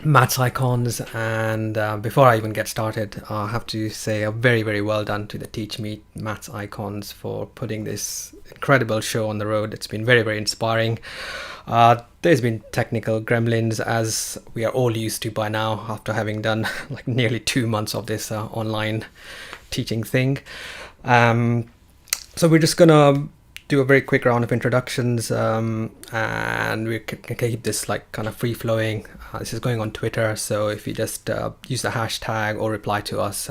Maths Icons. And before I even get started, I have to say a very, very well done to the Teach Meet Maths Icons for putting this incredible show on the road. It's been very, very inspiring. There's been technical gremlins, as we are all used to by now, after having done like nearly 2 months of this online teaching thing. So we're just gonna do a very quick round of introductions, and we can keep this like kind of free flowing. This is going on Twitter, so if you just use the hashtag or reply to us,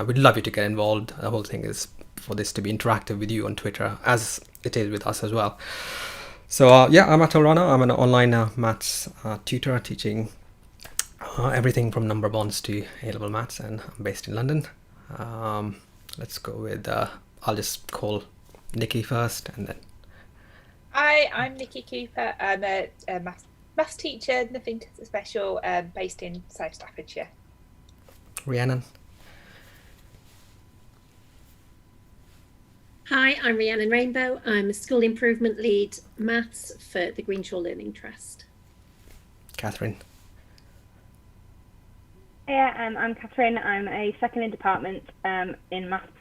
we'd love you to get involved. The whole thing is for this to be interactive with you on Twitter, as it is with us as well. So yeah, I'm Atul Rana. I'm an online maths tutor teaching everything from number bonds to A-level maths, and I'm based in London. Let's go with, I'll just call Nikki first, and then. Hi, I'm Nikki Cooper. I'm a maths teacher, nothing special, based in South Staffordshire. Rhiannon. Hi, I'm Rhiannon Rainbow. I'm a school improvement lead maths for the Greenshaw Learning Trust. Catherine. Yeah, I'm Catherine. I'm a second in department in maths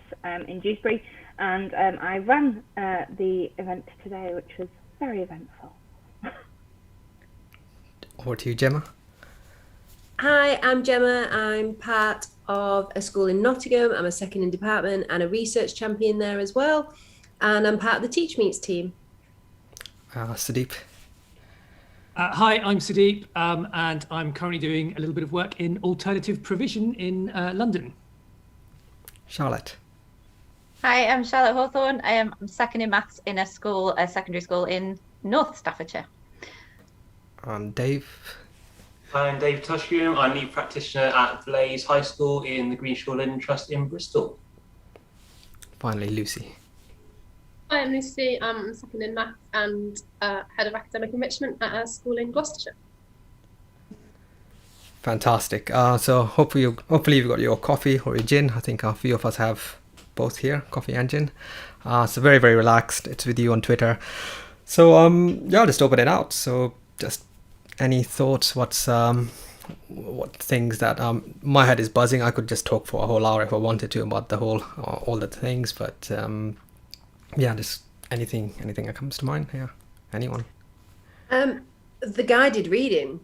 in Dewsbury, and I ran the event today, which was very eventful. Over to you, Gemma. Hi, I'm Gemma. I'm part of a school in Nottingham. I'm a second in department and a research champion there as well. And I'm part of the Teach Meets team. Sudeep. Hi, I'm Sudeep, and I'm currently doing a little bit of work in alternative provision in London. Charlotte. Hi, I'm Charlotte Hawthorne. I'm second in maths in a secondary school in North Staffordshire. Dave. I'm Dave Tushgroom. I'm lead practitioner at Blaze High School in the Greenshaw Learning Trust in Bristol. Finally, Lucy. Hi, I'm Lucy. I'm second in maths and head of academic enrichment at a school in Gloucestershire. Fantastic. So hopefully you've got your coffee or your gin. I think a few of us have both here, coffee and gin. So very, very relaxed. It's with you on Twitter. So yeah, I'll just open it out. So just any thoughts? What things that my head is buzzing. I could just talk for a whole hour if I wanted to about the whole all the things, but yeah, just anything that comes to mind. Yeah, anyone. The guided reading,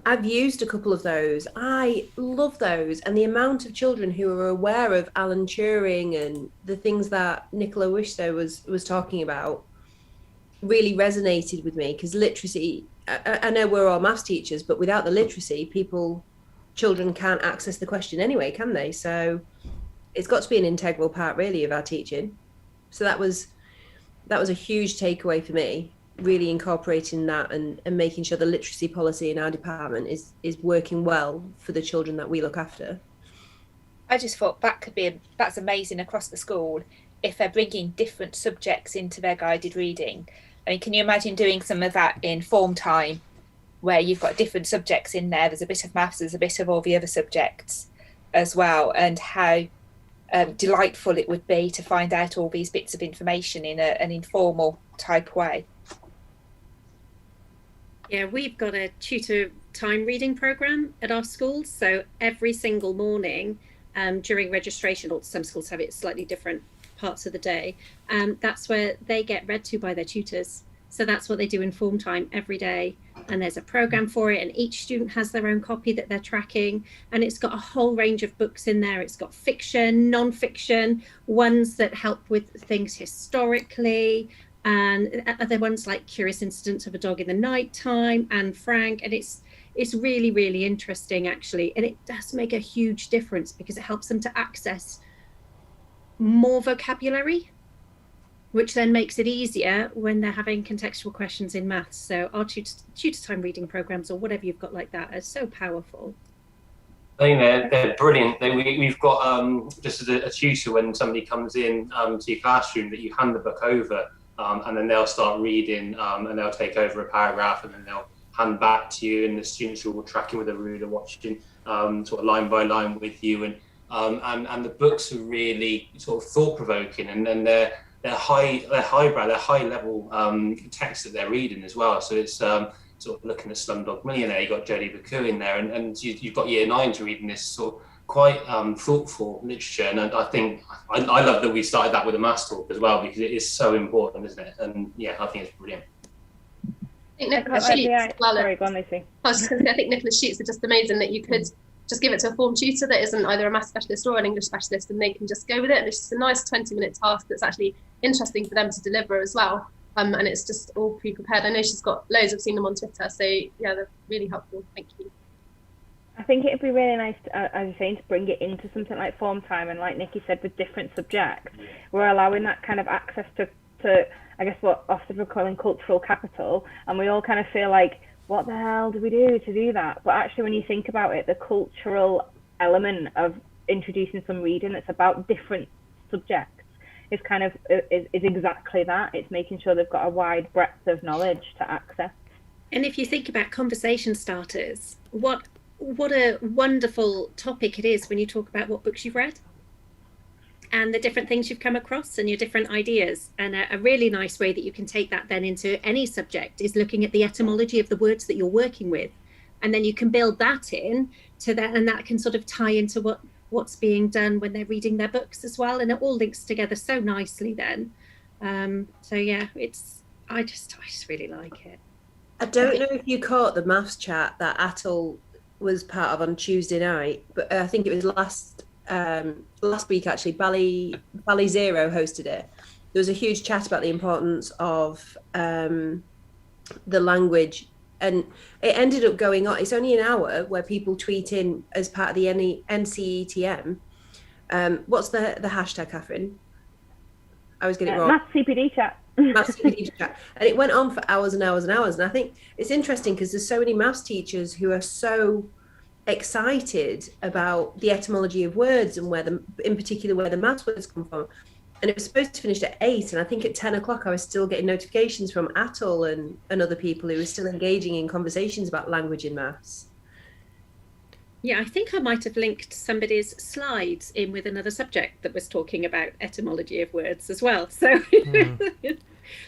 I've used a couple of those. I love those, and the amount of children who are aware of Alan Turing and the things that Nicola Wishso was talking about really resonated with me, because literacy, I know we're all maths teachers, but without the literacy, children can't access the question anyway, can they? So it's got to be an integral part really of our teaching. So that was a huge takeaway for me, really incorporating that and making sure the literacy policy in our department is working well for the children that we look after. I just thought that's amazing across the school if they're bringing different subjects into their guided reading. I mean, can you imagine doing some of that in form time, where you've got different subjects in there? There's a bit of maths, there's a bit of all the other subjects as well, and how delightful it would be to find out all these bits of information in an informal type way. Yeah, we've got a tutor time reading program at our schools. So every single morning during registration, or some schools have it slightly different parts of the day, that's where they get read to by their tutors. So that's what they do in form time every day, and there's a program for it, and each student has their own copy that they're tracking, and it's got a whole range of books in there. It's got fiction, non-fiction, ones that help with things historically, and other ones like Curious Incidents of a Dog in the Night Time, and Frank, and it's really, really interesting actually, and it does make a huge difference because it helps them to access more vocabulary, which then makes it easier when they're having contextual questions in maths. So our tutor time reading programs, or whatever you've got like that, are so powerful. I think they're brilliant. We've got just as a tutor, when somebody comes in to your classroom, that you hand the book over, and then they'll start reading, and they'll take over a paragraph, and then they'll hand back to you, and the students are all tracking with a ruler, watching sort of line by line with you, and the books are really sort of thought provoking, and then they're highbrow, they're high level texts that they're reading as well. So it's sort of looking at Slumdog Millionaire, you've got Jodie Whittaker in there, and you've got year 9s reading this sort of quite thoughtful literature. And I think I love that we started that with a maths talk as well, because it is so important, isn't it? And yeah, I think it's brilliant. I think Nicholas Sheets as well. Sorry, go on, Lucy. I was just going to say, I think Nicholas Sheets are just amazing that you could just give it to a form tutor that isn't either a maths specialist or an English specialist, and they can just go with it. And it's just a nice 20-minute task that's actually interesting for them to deliver as well. And it's just all pre-prepared. I know she's got loads. I've seen them on Twitter. So yeah, they're really helpful. Thank you. I think it'd be really nice, as you're saying, to bring it into something like form time, and like Nikki said, with different subjects, we're allowing that kind of access to I guess what often we're calling cultural capital, and we all kind of feel like, what the hell do we do to do that? But actually, when you think about it, the cultural element of introducing some reading that's about different subjects is kind of is exactly that. It's making sure they've got a wide breadth of knowledge to access. And if you think about conversation starters, what a wonderful topic it is when you talk about what books you've read and the different things you've come across and your different ideas. And a really nice way that you can take that then into any subject is looking at the etymology of the words that you're working with, and then you can build that in to that, and that can sort of tie into what's being done when they're reading their books as well, and it all links together so nicely then. So yeah, I just really like it. I don't know if you caught the maths chat that Atul was part of on Tuesday night, but I think it was last week actually. Bally Zero hosted it. There was a huge chat about the importance of the language, and it ended up going on. It's only an hour where people tweet in as part of the NCETM. What's the hashtag, Catherine? I was getting it wrong. Maths CPD chat. Maths CPD chat, and it went on for hours and hours and hours. And I think it's interesting because there's so many maths teachers who are so excited about the etymology of words and in particular where the maths words come from. And it was supposed to finish at 8, and I think at 10 o'clock I was still getting notifications from Atul and other people who were still engaging in conversations about language in maths. Yeah, I think I might have linked somebody's slides in with another subject that was talking about etymology of words as well. So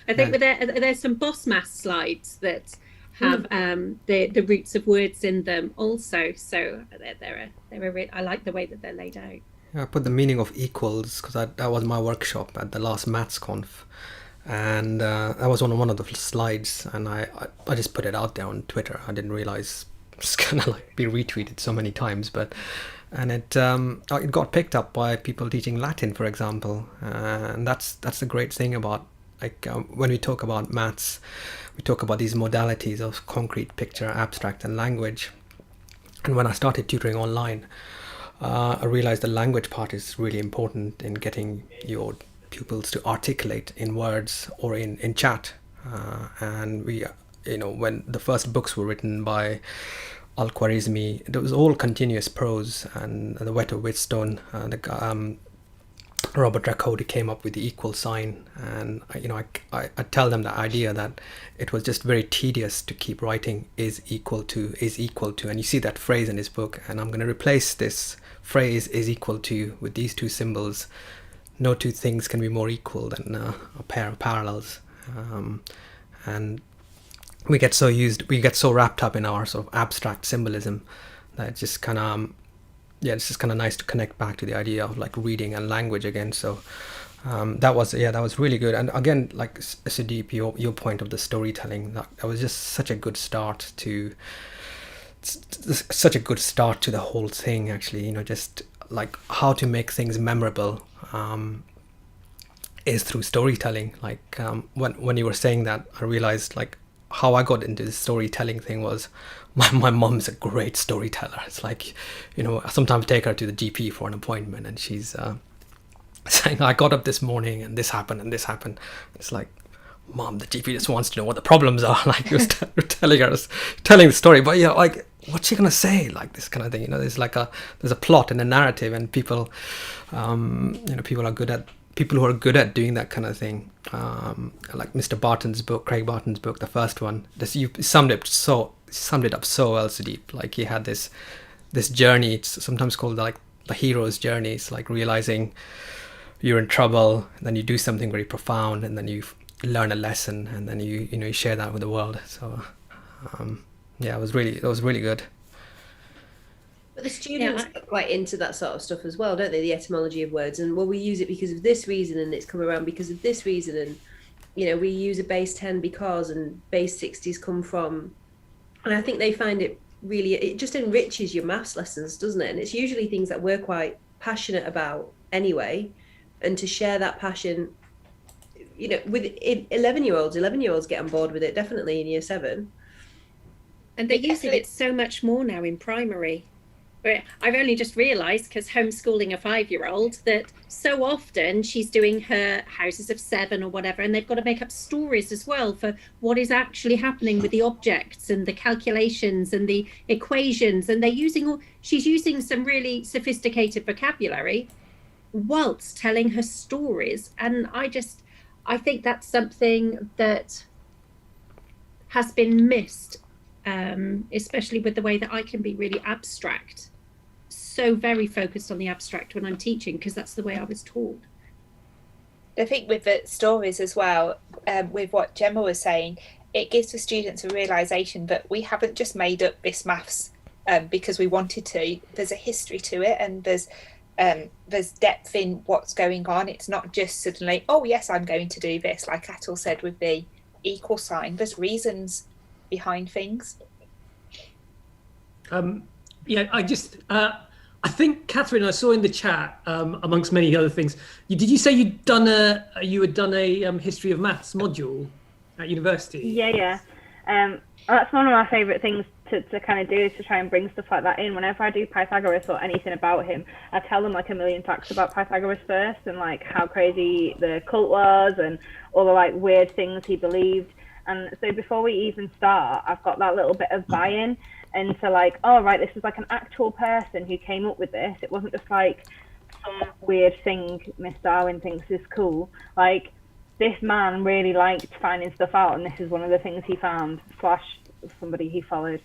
I think there's some boss maths slides that have the roots of words in them also. So I like the way that they're laid out. I put the meaning of equals because that was my workshop at the last maths conf, and that was on one of the slides, and I just put it out there on Twitter. I didn't realize it's gonna like be retweeted so many times, and it got picked up by people teaching Latin, for example, and that's the great thing about when we talk about maths, we talk about these modalities of concrete, picture, abstract, and language. And when I started tutoring online, I realized the language part is really important in getting your pupils to articulate in words or in chat. And we, when the first books were written by Al-Khwarizmi, it was all continuous prose, and the Wet of Wheatstone, Robert Rakodi came up with the equal sign, and I tell them the idea that it was just very tedious to keep writing is equal to, and you see that phrase in his book, and I'm going to replace this phrase is equal to with these two symbols. No two things can be more equal than a pair of parallels, and we get so wrapped up in our sort of abstract symbolism that it's just kind of it's just kind of nice to connect back to the idea of like reading and language again. So that was really good. And again, like Sudeep, your point of the storytelling, that was just such a good start to the whole thing, actually. Just like how to make things memorable is through storytelling. Like when you were saying that, I realized like how I got into the storytelling thing was my mom's a great storyteller. It's like, I sometimes take her to the GP for an appointment, and she's saying, I got up this morning and this happened and this happened. It's like, Mom, the GP just wants to know what the problems are. Like, you're telling the story, but like, what's she gonna say? Like this kind of thing. There's a plot and a narrative, and people, people who are good at doing that kind of thing, like Mr. Barton's book, Craig Barton's book, the first one. You summed it up so well, Sudeep. Like he had this journey. It's sometimes called like the hero's journey. It's like realizing you're in trouble, and then you do something very profound, and then you learn a lesson, and then you share that with the world. So Yeah, it was really good. But the students are quite into that sort of stuff as well, don't they? The etymology of words, and well, we use it because of this reason, and it's come around because of this reason, and we use a base 10 because, and base 60s come from, and I think they find it just enriches your maths lessons, doesn't it? And it's usually things that we're quite passionate about anyway, and to share that passion, with 11-year-olds get on board with it, definitely in year 7. And they're using it so much more now in primary. But I've only just realised, because homeschooling a 5-year-old, that so often she's doing her houses of 7 or whatever, and they've got to make up stories as well for what is actually happening with the objects and the calculations and the equations. And she's using some really sophisticated vocabulary whilst telling her stories. And I think that's something that has been missed, especially with the way that I can be really abstract. So very focused on the abstract when I'm teaching, because that's the way I was taught. I think with the stories as well, with what Gemma was saying, it gives the students a realisation that we haven't just made up this maths because we wanted to. There's a history to it, and there's depth in what's going on. It's not just suddenly, oh yes, I'm going to do this, like Atul said with the equal sign. There's reasons behind things. I think, Catherine, I saw in the chat, amongst many other things, did you say you had done a history of maths module at university? Yeah. That's one of my favourite things to kind of do, is to try and bring stuff like that in. Whenever I do Pythagoras or anything about him, I tell them like a million facts about Pythagoras first, and like how crazy the cult was and all the like weird things he believed. And so before we even start, I've got that little bit of buy-in. And so like, oh right, this is like an actual person who came up with this. It wasn't just like some weird thing Miss Darwin thinks is cool. Like, this man really liked finding stuff out, and this is one of the things he found, / somebody who followed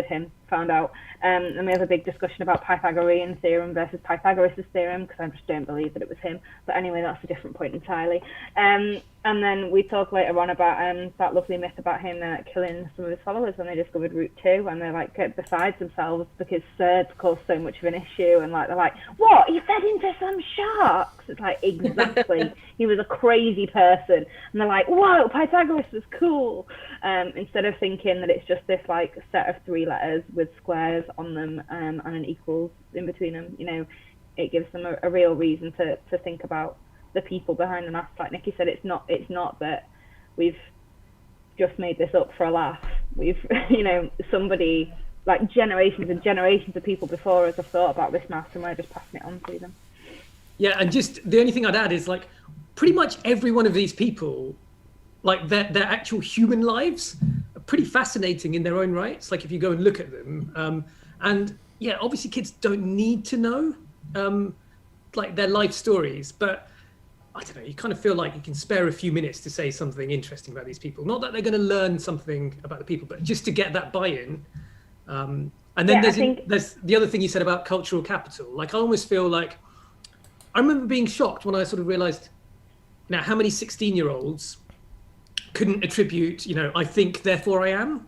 him found out. And we have a big discussion about Pythagorean theorem versus Pythagoras' theorem, because I just don't believe that it was him. But anyway, that's a different point entirely. And then we talk later on about that lovely myth about him killing some of his followers when they discovered Route 2, and they're like get besides themselves because SERDs caused so much of an issue, and like they're like, what, he fed into some sharks? It's like, exactly. He was a crazy person. And they're like, whoa, Pythagoras was cool. Instead of thinking that it's just this like set of 3 letters with squares on them and an equals in between them, it gives them a real reason to think about the people behind the maths. Like Nikki said, it's not that we've just made this up for a laugh. We've somebody, like generations and generations of people before us have thought about this maths, and we're just passing it on to them. Yeah, and just the only thing I'd add is like pretty much every one of these people, like their actual human lives are pretty fascinating in their own rights. Like if you go and look at them, and yeah, obviously kids don't need to know like their life stories, but I don't know, you kind of feel like you can spare a few minutes to say something interesting about these people. Not that they're going to learn something about the people, but just to get that buy-in. And then there's the other thing you said about cultural capital. Like I almost feel like, I remember being shocked when I sort of realised now how many 16-year-olds couldn't attribute, I think, therefore I am,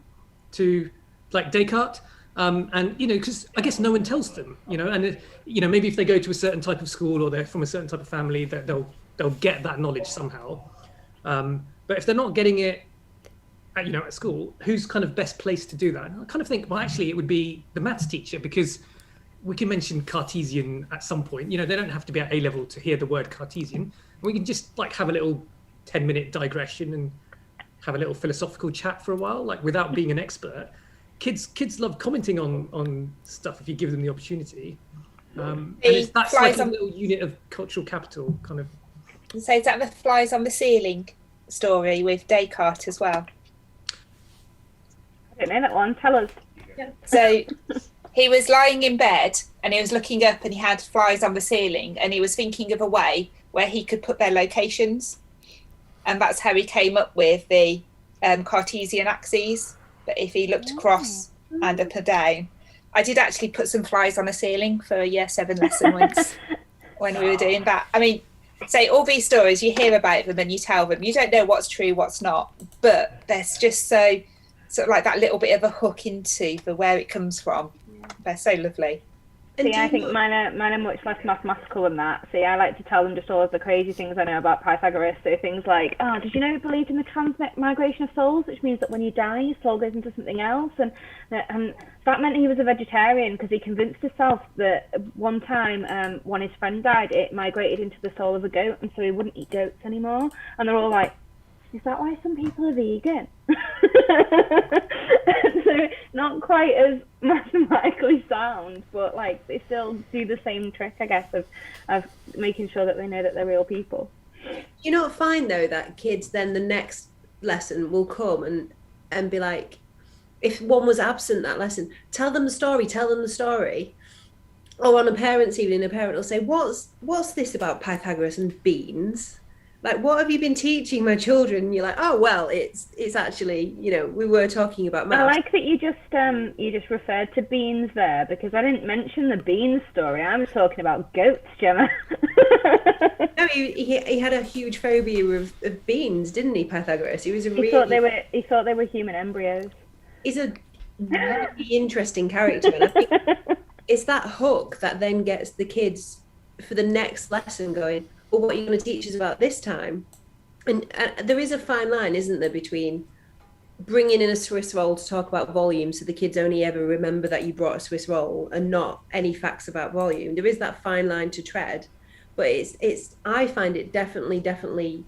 to like Descartes. And, because I guess no one tells them, and, maybe if they go to a certain type of school or they're from a certain type of family, that they'll get that knowledge somehow. But if they're not getting it, at school, who's kind of best placed to do that? And I kind of think, well, actually, it would be the maths teacher, because we can mention Cartesian at some point. They don't have to be at A level to hear the word Cartesian. We can just like have a little 10-minute digression and have a little philosophical chat for a while, like without being an expert. Kids love commenting on stuff if you give them the opportunity. And that's like a little unit of cultural capital, kind of. So is that the flies on the ceiling story with Descartes as well? I don't know that one. Tell us. Yeah. So he was lying in bed and he was looking up and he had flies on the ceiling, and he was thinking of a way where he could put their locations. And that's how he came up with the Cartesian axes. But if he looked across and up and down, I did actually put some flies on a ceiling for a year 7 lesson once when we were doing that. I mean, say all these stories, you hear about them and you tell them. You don't know what's true, what's not, but there's just so sort of like that little bit of a hook into the where it comes from. They're so lovely. See, I think mine are much less mathematical than that. See, I like to tell them just all of the crazy things I know about Pythagoras. So things like, oh, did you know he believed in the transmigration of souls, which means that when you die, your soul goes into something else? And that meant he was a vegetarian because he convinced himself that one time when his friend died, it migrated into the soul of a goat, and so he wouldn't eat goats anymore. And they're all like, is that why some people are vegan? So not quite as mathematically sound, but like they still do the same trick, I guess, of making sure that they know that they're real people. You not find though that kids then the next lesson will come and be like, if one was absent that lesson, tell them the story. Or on a parents' evening, a parent will say, what's this about Pythagoras and beans? Like, what have you been teaching my children? And you're like, oh, well, it's actually, we were talking about maths. I like that you just referred to beans there, because I didn't mention the beans story. I was talking about goats, Gemma. No, he had a huge phobia of beans, didn't he, Pythagoras? He thought they were human embryos. He's a really interesting character, and I think it's that hook that then gets the kids for the next lesson going, well, what are you going to teach us about this time? And there is a fine line, isn't there, between bringing in a Swiss roll to talk about volume, so the kids only ever remember that you brought a Swiss roll and not any facts about volume. There is that fine line to tread, but I find it definitely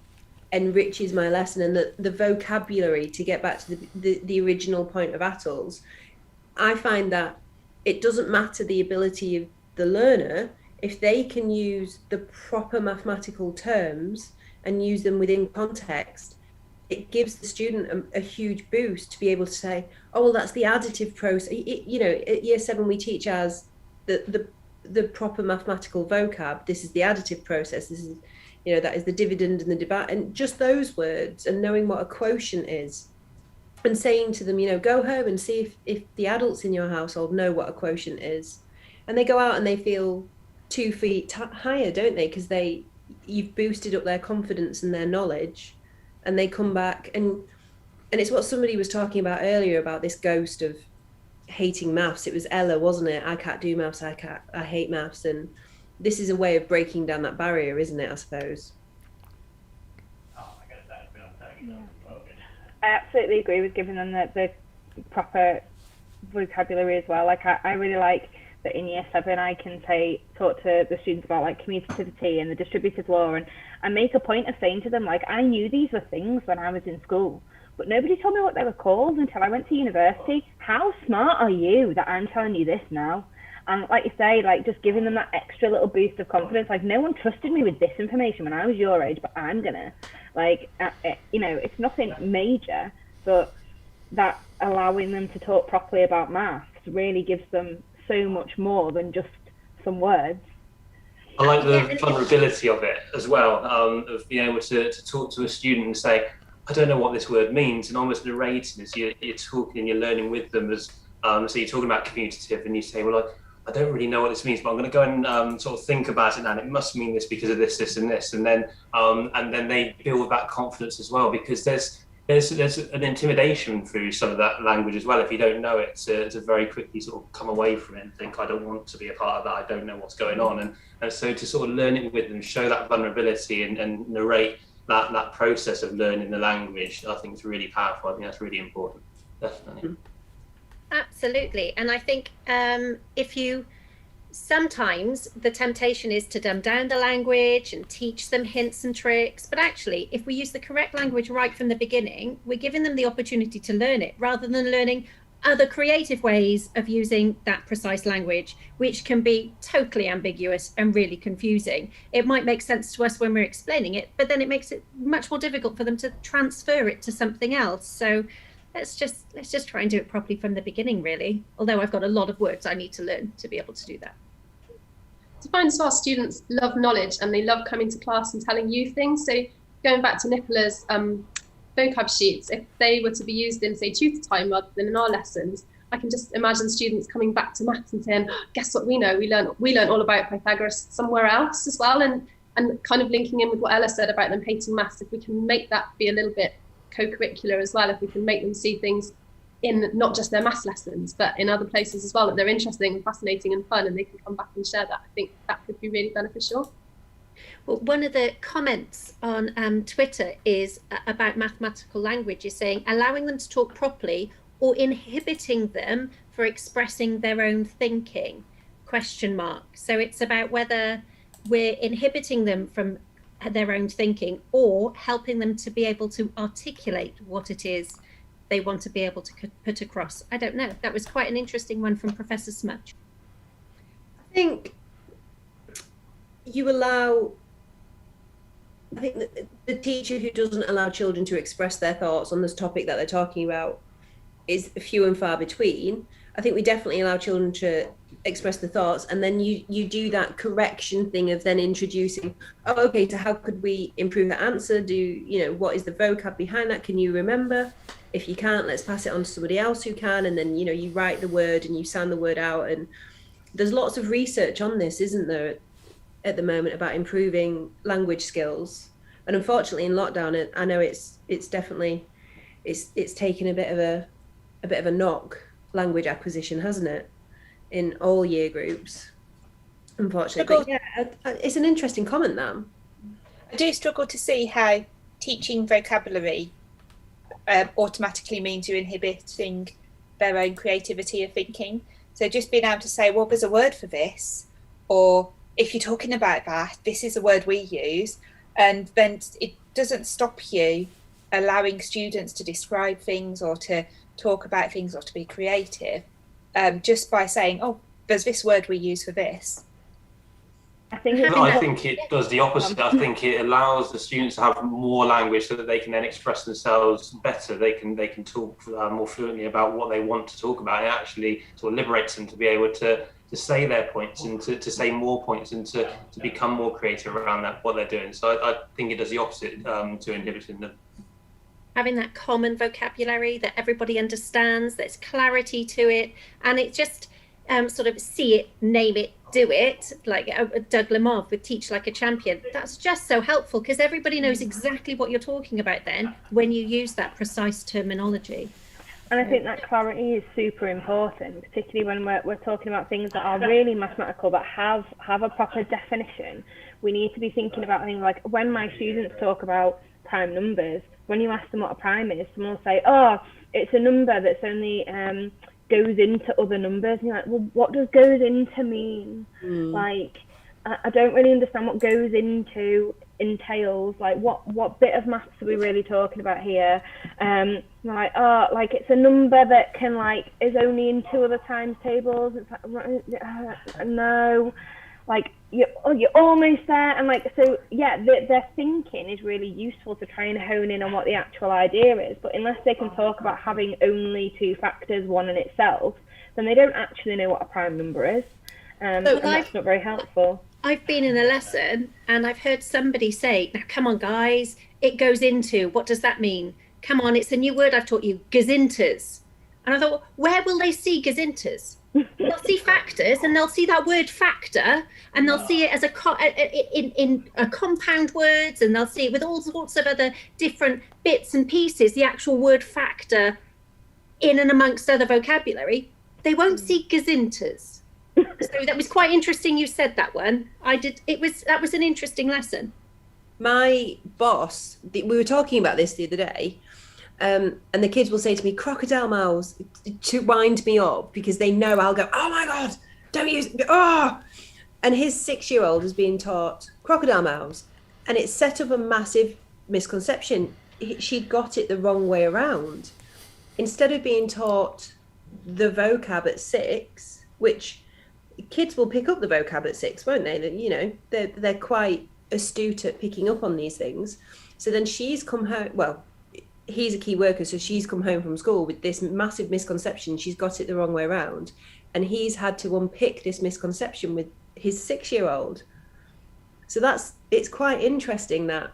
enriches my lesson, and the vocabulary, to get back to the original point of ATOLS. I find that it doesn't matter the ability of the learner. If they can use the proper mathematical terms and use them within context, it gives the student a huge boost to be able to say, oh, well, that's the additive process. At year 7, we teach as the proper mathematical vocab. This is the additive process. This is, that is the dividend and the divide, and just those words, and knowing what a quotient is, and saying to them, go home and see if the adults in your household know what a quotient is. And they go out and they feel 2 feet higher, don't they? Because you've boosted up their confidence and their knowledge, and they come back and it's what somebody was talking about earlier about this ghost of hating maths. It was Ella, wasn't it? I can't do maths. I hate maths. And this is a way of breaking down that barrier, isn't it? I suppose. I absolutely agree with giving them the proper vocabulary as well. Like I really like that in year 7 I can talk to the students about like commutativity and the distributive law, and I make a point of saying to them, like, I knew these were things when I was in school, but nobody told me what they were called until I went to university. How smart are you that I'm telling you this now? And like you say, like just giving them that extra little boost of confidence. Like, no one trusted me with this information when I was your age, but I'm gonna, like, it's nothing major, but that allowing them to talk properly about maths really gives them so much more than just some words. I like the vulnerability of it as well, of being able to talk to a student and say, I don't know what this word means, and almost narrating as you're talking and you're learning with them. As so you're talking about commutative, and you say, well, I don't really know what this means, but I'm going to go and sort of think about it now, and it must mean this because of this, this, and this, and then they build that confidence as well, because there's an intimidation through some of that language as well. If you don't know it, to very quickly sort of come away from it and think, I don't want to be a part of that, I don't know what's going on. And so to sort of learn it with them, show that vulnerability and narrate that process of learning the language, I think is really powerful. I think that's really important, definitely. Absolutely. And I think sometimes the temptation is to dumb down the language and teach them hints and tricks. But actually, if we use the correct language right from the beginning, we're giving them the opportunity to learn it rather than learning other creative ways of using that precise language, which can be totally ambiguous and really confusing. It might make sense to us when we're explaining it, but then it makes it much more difficult for them to transfer it to something else. So let's just try and do it properly from the beginning, really. Although I've got a lot of words I need to learn to be able to do that. I find as well, students love knowledge and they love coming to class and telling you things. So going back to Nicola's vocab sheets, if they were to be used in, say, tutor time rather than in our lessons, I can just imagine students coming back to maths and saying, guess what we know? We learned all about Pythagoras somewhere else as well, and kind of linking in with what Ella said about them hating maths. If we can make that be a little bit co-curricular as well, if we can make them see things in not just their maths lessons, but in other places as well, that they're interesting and fascinating and fun, and they can come back and share that. I think that could be really beneficial. Well, one of the comments on Twitter is about mathematical language is saying allowing them to talk properly or inhibiting them for expressing their own thinking, ? So it's about whether we're inhibiting them from their own thinking or helping them to be able to articulate what it is they want to be able to put across. I don't know. That was quite an interesting one from Professor Smutch. I think you allow, I think that the teacher who doesn't allow children to express their thoughts on this topic that they're talking about is few and far between. I think we definitely allow children to express the thoughts, and then you do that correction thing of then introducing, oh, okay, so how could we improve that answer? What is the vocab behind that? Can you remember? If you can't, let's pass it on to somebody else who can, and then you write the word and you sound the word out. And there's lots of research on this, isn't there, at the moment, about improving language skills. And unfortunately in lockdown, I know it's definitely it's taken a bit of a knock, language acquisition, hasn't it, in all year groups, unfortunately. But yeah, it's an interesting comment, that. I do struggle to see how teaching vocabulary automatically means you're inhibiting their own creativity of thinking. So just being able to say, well, there's a word for this, or if you're talking about that, this is a word we use, and then it doesn't stop you allowing students to describe things or to talk about things or to be creative, just by saying, oh, there's this word we use for this. I think it does the opposite. I think it allows the students to have more language so that they can then express themselves better. They can talk more fluently about what they want to talk about. It actually sort of liberates them to be able to say their points and to say more points and to become more creative around that, what they're doing. So I think it does the opposite to inhibiting them. Having that common vocabulary that everybody understands, there's clarity to it, and it just sort of see it, name it, do it, like Doug Lemov with Teach Like a Champion. That's just so helpful because everybody knows exactly what you're talking about then when you use that precise terminology. And I think that clarity is super important, particularly when we're talking about things that are really mathematical but have a proper definition. We need to be thinking about things like when my students talk about prime numbers, when you ask them what a prime is, someone will say, oh, it's a number that's only goes into other numbers. And you're like, well, what does goes into mean? Like, I don't really understand what goes into entails. Like, what bit of maths are we really talking about here? Like, oh, like it's a number that can is only in two other times tables. It's like, no, like you're almost there. And so yeah, their thinking is really useful to try and hone in on what the actual idea is. But unless they can talk about having only two factors, one in itself, then they don't actually know what a prime number is. And that's not very helpful. I've been in a lesson and I've heard somebody say, now come on guys, it goes into, what does that mean? Come on, it's a new word I've taught you, gazinters. And I thought, well, where will they see gazinters? They'll see factors and they'll see that word factor and they'll see it as in compound words, and they'll see it with all sorts of other different bits and pieces, the actual word factor in and amongst other vocabulary. They won't see gazinters. So that was quite interesting you said that one. That was an interesting lesson. My boss, we were talking about this the other day, and the kids will say to me, crocodile mouths, to wind me up, because they know I'll go, oh my God, don't use, oh! And his 6-year-old is being taught crocodile mouths, and it set up a massive misconception. She'd got it the wrong way around. Instead of being taught the vocab at 6, which kids will pick up the vocab at 6, won't they? They're quite astute at picking up on these things. So then she's come home, well, he's a key worker, so she's come home from school with this massive misconception. She's got it the wrong way around, and he's had to unpick this misconception with his 6-year-old. So it's quite interesting that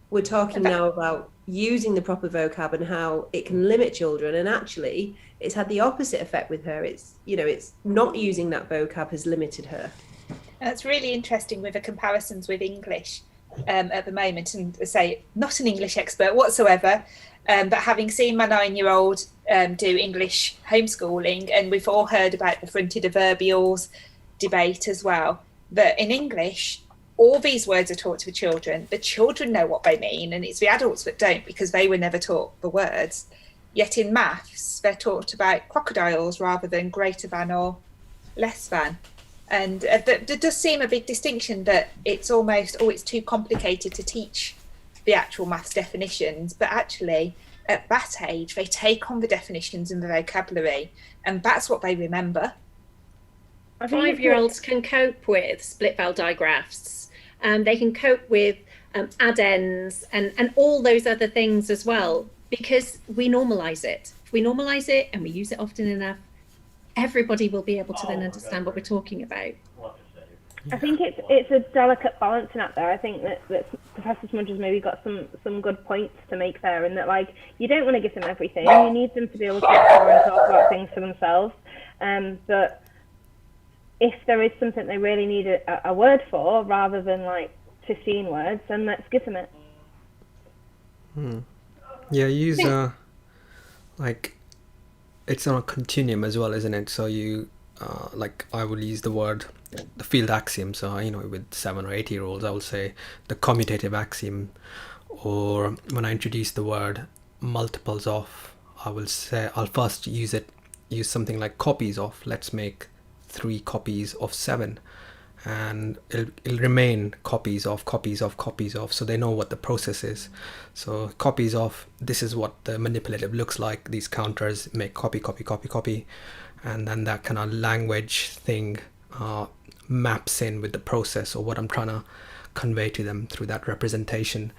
we're talking now about using the proper vocab and how it can limit children, and actually it's had the opposite effect with her. It's not using that vocab has limited her. That's really interesting with the comparisons with English at the moment, and say not an English expert whatsoever, But having seen my 9-year-old do English homeschooling, and we've all heard about the fronted adverbials debate as well, that in English, all these words are taught to children. The children know what they mean, and it's the adults that don't because they were never taught the words. Yet in maths, they're taught about crocodiles rather than greater than or less than. And there does seem a big distinction that it's almost, it's too complicated to teach the actual maths definitions, but actually at that age they take on the definitions and the vocabulary, and that's what they remember. 5-year-olds can cope with split vowel digraphs, they can cope with addends and all those other things as well, because we normalize it. If we normalize it and we use it often enough, everybody will be able to then understand what we're talking about. I think it's a delicate balancing act there. I think that Professor Smudge has maybe got some good points to make there, and that like you don't want to give them everything. You need them to be able to explore and talk about things for themselves. But if there is something they really need a word for, rather than like 15 words, then let's give them it. Yeah, use like it's on a continuum as well, isn't it? So you like I will use the field axiom. So with 7 or 8-year-olds, I will say the commutative axiom, or when I introduce the word multiples of, I will say I'll first use something like copies of. Let's make 3 copies of 7, and it'll remain copies of, so they know what the process is. So copies of, this is what the manipulative looks like. These counters make copy, and then that kind of language thing maps in with the process, or what I'm trying to convey to them through that representation.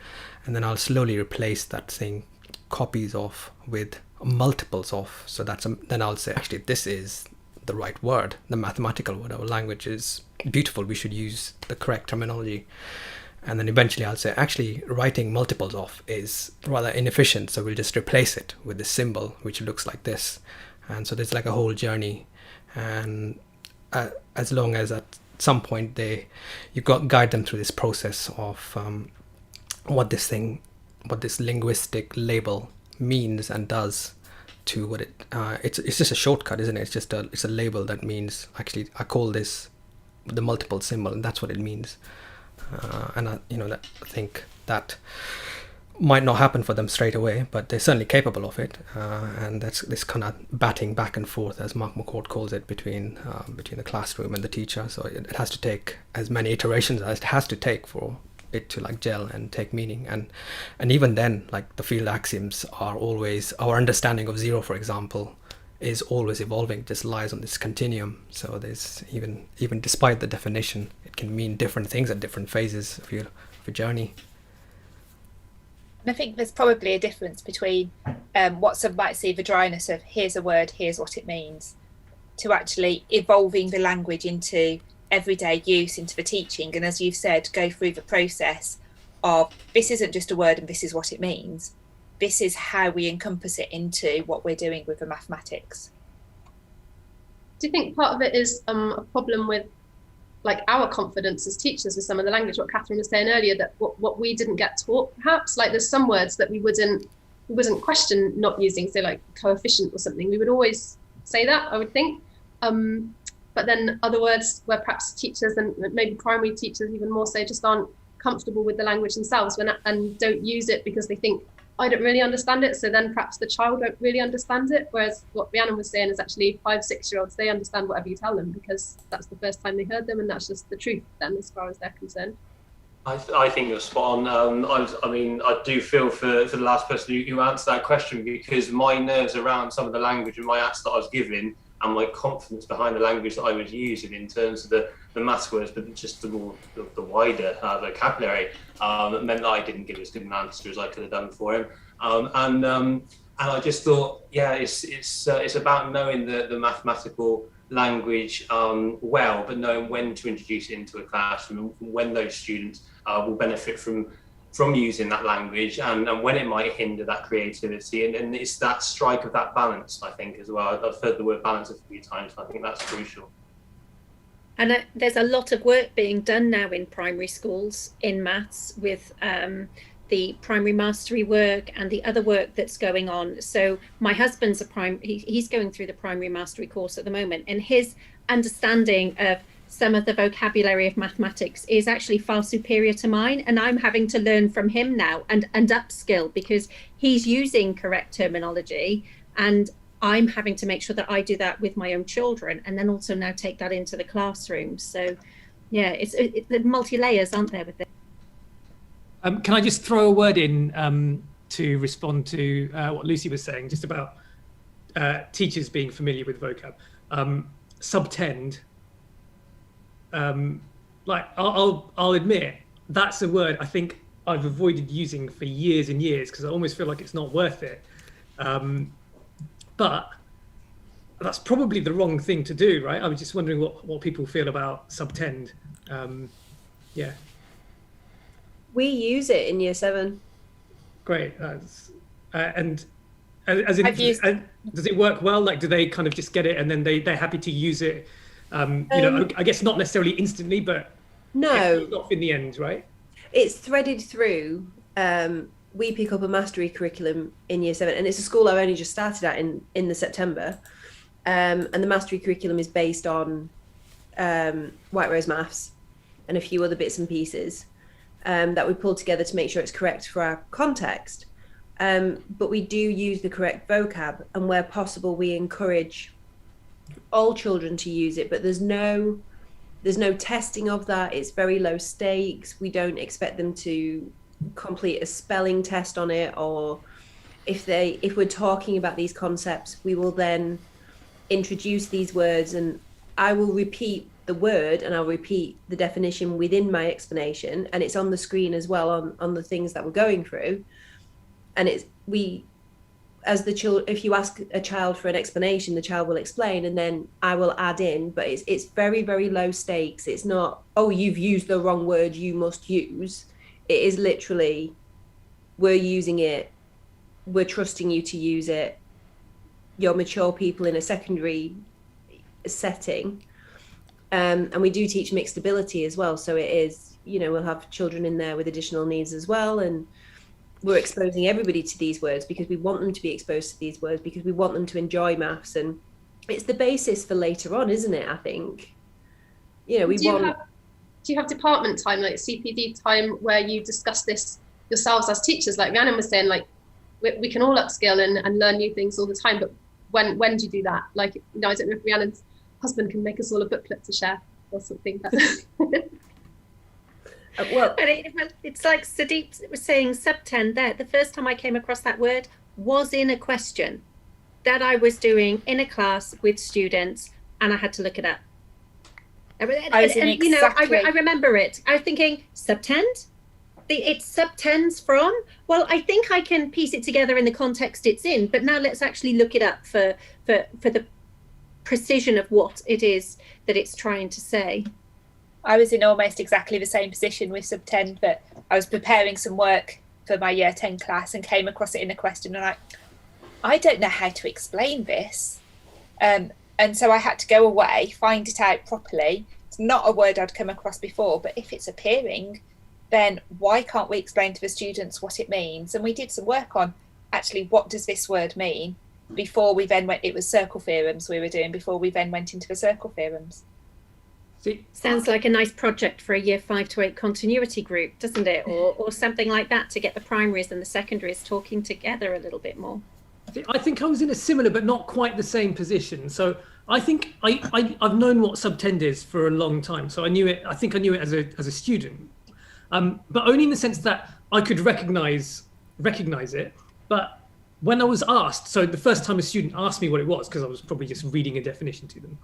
And then I'll slowly replace that thing copies of with multiples of. So then I'll say, actually, this is the right word, the mathematical word. Our language is beautiful, we should use the correct terminology. And then eventually I'll say, actually, writing multiples of is rather inefficient, so we'll just replace it with this symbol which looks like this. And so there's like a whole journey, and as long as at some point you guide them through this process of what this linguistic label means and does to what it's just a shortcut, isn't it? It's a label that means, actually, I call this the multiple symbol, and that's what it means. And I think that might not happen for them straight away, but they're certainly capable of it. And that's this kind of batting back and forth, as Mark McCord calls it, between the classroom and the teacher. So it has to take as many iterations as it has to take for it to like gel and take meaning. And even then, like the field axioms are always, our understanding of 0, for example, is always evolving, just lies on this continuum. So there's even despite the definition, it can mean different things at different phases of your journey. And I think there's probably a difference between what some might see the dryness of here's a word, here's what it means, to actually evolving the language into everyday use, into the teaching. And as you've said, go through the process of this isn't just a word and this is what it means. This is how we encompass it into what we're doing with the mathematics. Do you think part of it is a problem with like our confidence as teachers with some of the language, what Catherine was saying earlier, that what we didn't get taught, perhaps? Like there's some words that we wouldn't question not using, so like coefficient or something, we would always say that, I would think. But then other words where perhaps teachers, and maybe primary teachers even more so, just aren't comfortable with the language themselves and don't use it because they think, I don't really understand it, so then perhaps the child won't really understand it. Whereas what Rhiannon was saying is actually 5-6-year-olds, they understand whatever you tell them because that's the first time they heard them, and that's just the truth then as far as they're concerned. I think you're spot on. I do feel for the last person who answered that question, because my nerves around some of the language and my answer that I was giving and my confidence behind the language that I was using in terms of the maths words, but just the wider vocabulary, meant that I didn't give as good an answer as I could have done for him. And I just thought, yeah, it's about knowing the mathematical language well, but knowing when to introduce it into a classroom and when those students will benefit from using that language, and when it might hinder that creativity, and it's that strike of that balance, I think, as well. I've heard the word balance a few times, so I think that's crucial. And there's a lot of work being done now in primary schools in maths with the primary mastery work and the other work that's going on. So my husband's he's going through the primary mastery course at the moment, and his understanding of some of the vocabulary of mathematics is actually far superior to mine, and I'm having to learn from him now and upskill, because he's using correct terminology, and I'm having to make sure that I do that with my own children, and then also now take that into the classroom. So yeah, it's the multi-layers, aren't there, with it? Can I just throw a word in to respond to what Lucy was saying, just about teachers being familiar with vocab? Subtend. Like I'll admit that's a word I think I've avoided using for years and years, because I almost feel like it's not worth it. But that's probably the wrong thing to do, right? I was just wondering what people feel about subtend. Yeah. We use it in year 7. Great. And as in, does it work well? Like, do they kind of just get it and then they're happy to use it? You know, I guess not necessarily instantly, but no, off in the end, right? It's threaded through. We pick up a mastery curriculum in year 7, and it's a school I've only just started at in the September. And the mastery curriculum is based on White Rose Maths and a few other bits and pieces that we pulled together to make sure it's correct for our context. But we do use the correct vocab, and where possible, we encourage all children to use it. But there's no testing of that. It's very low stakes. We don't expect them to complete a spelling test on it, or if we're talking about these concepts, we will then introduce these words, and I will repeat the word and I'll repeat the definition within my explanation, and it's on the screen as well on the things that we're going through. And if you ask a child for an explanation, the child will explain, and then I will add in, but it's very, very low stakes. It's not, oh, you've used the wrong word, you must use. It is literally, we're using it, we're trusting you to use it. You're mature people in a secondary setting. And we do teach mixed ability as well. So it is, we'll have children in there with additional needs as well. And we're exposing everybody to these words because we want them to be exposed to these words, because we want them to enjoy maths. And it's the basis for later on, isn't it? I think, do you have department time, like CPD time, where you discuss this yourselves as teachers? Like Rhiannon was saying, like we can all upskill and learn new things all the time, but when do you do that? Like, I don't know if Rhiannon's husband can make us all a booklet to share or something. Well, it's like Sadeep was saying, subtend there. The first time I came across that word was in a question that I was doing in a class with students, and I had to look it up. I remember it. I was thinking, subtend? It subtends from? Well, I think I can piece it together in the context it's in, but now let's actually look it up for the precision of what it is that it's trying to say. I was in almost exactly the same position with subtend, but I was preparing some work for my year 10 class and came across it in a question, and I don't know how to explain this. And so I had to go away, find it out properly. It's not a word I'd come across before, but if it's appearing, then why can't we explain to the students what it means? And we did some work on actually, what does this word mean, before we then went, it was circle theorems we were doing before we then went into the circle theorems. Sounds like a nice project for a year 5 to 8 continuity group, doesn't it? Or something like that, to get the primaries and the secondaries talking together a little bit more. I think I was in a similar but not quite the same position. So I think I've known what subtend is for a long time. So I knew it. I think I knew it as a student, but only in the sense that I could recognize it. But when I was asked, so the first time a student asked me what it was, because I was probably just reading a definition to them,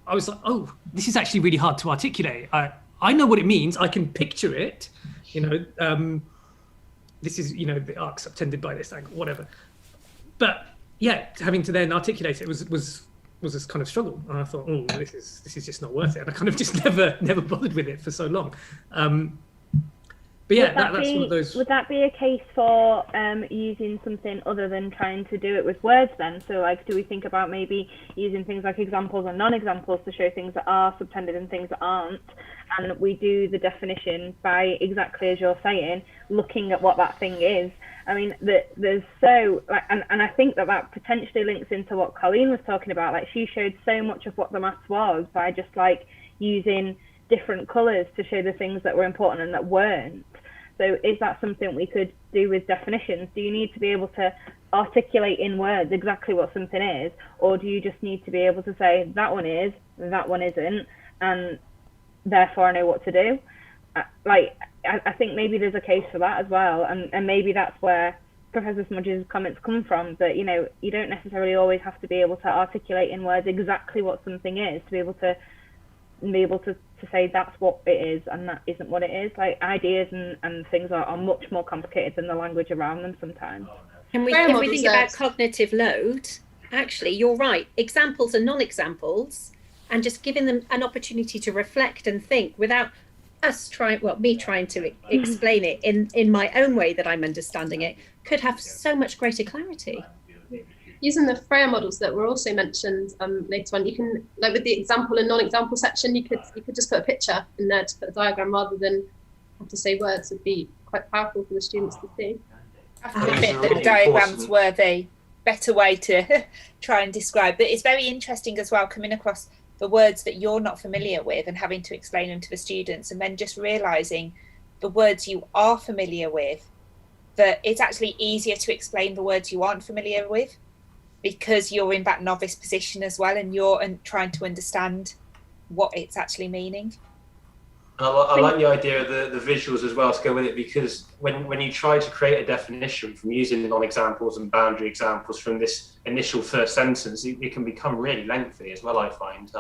I was like, oh, this is actually really hard to articulate. I know what it means. I can picture it. This is, the arc subtended by this angle, whatever. But yeah, having to then articulate it was this kind of struggle. And I thought, oh, this is just not worth it. And I kind of just never bothered with it for so long. But yeah, that's one of those. Would that be a case for using something other than trying to do it with words then? So like, do we think about maybe using things like examples and non-examples to show things that are subtended and things that aren't? And we do the definition by, exactly as you're saying, looking at what that thing is. I mean, there's so, like, and I think that potentially links into what Colleen was talking about. Like, she showed so much of what the maths was by just like using different colours to show the things that were important and that weren't. So is that something we could do with definitions? Do you need to be able to articulate in words exactly what something is, or do you just need to be able to say that one is, that one isn't, and therefore I know what to do? Like, I think maybe there's a case for that as well, and maybe that's where Professor Smudge's comments come from, that, you know, you don't necessarily always have to be able to articulate in words exactly what something is to be able to say that's what it is and that isn't what it is. Like, ideas and things are much more complicated than the language around them sometimes. And if we think about cognitive load, actually, you're right. Examples and non-examples, and just giving them an opportunity to reflect and think without me trying to explain it in my own way that I'm understanding it, could have so much greater clarity. Using the Freya models that were also mentioned later on, you can, like with the example and non-example section, you could just put a picture in there to put a diagram rather than have to say words. Would be quite powerful for the students to see. I have to admit that diagrams were the better way to try and describe, but it's very interesting as well, coming across the words that you're not familiar with and having to explain them to the students, and then just realizing the words you are familiar with, that it's actually easier to explain the words you aren't familiar with, because you're in that novice position as well, and you're trying to understand what it's actually meaning. I like the idea of the visuals as well to go with it, because when you try to create a definition from using non-examples and boundary examples from this initial first sentence, it can become really lengthy as well, I find,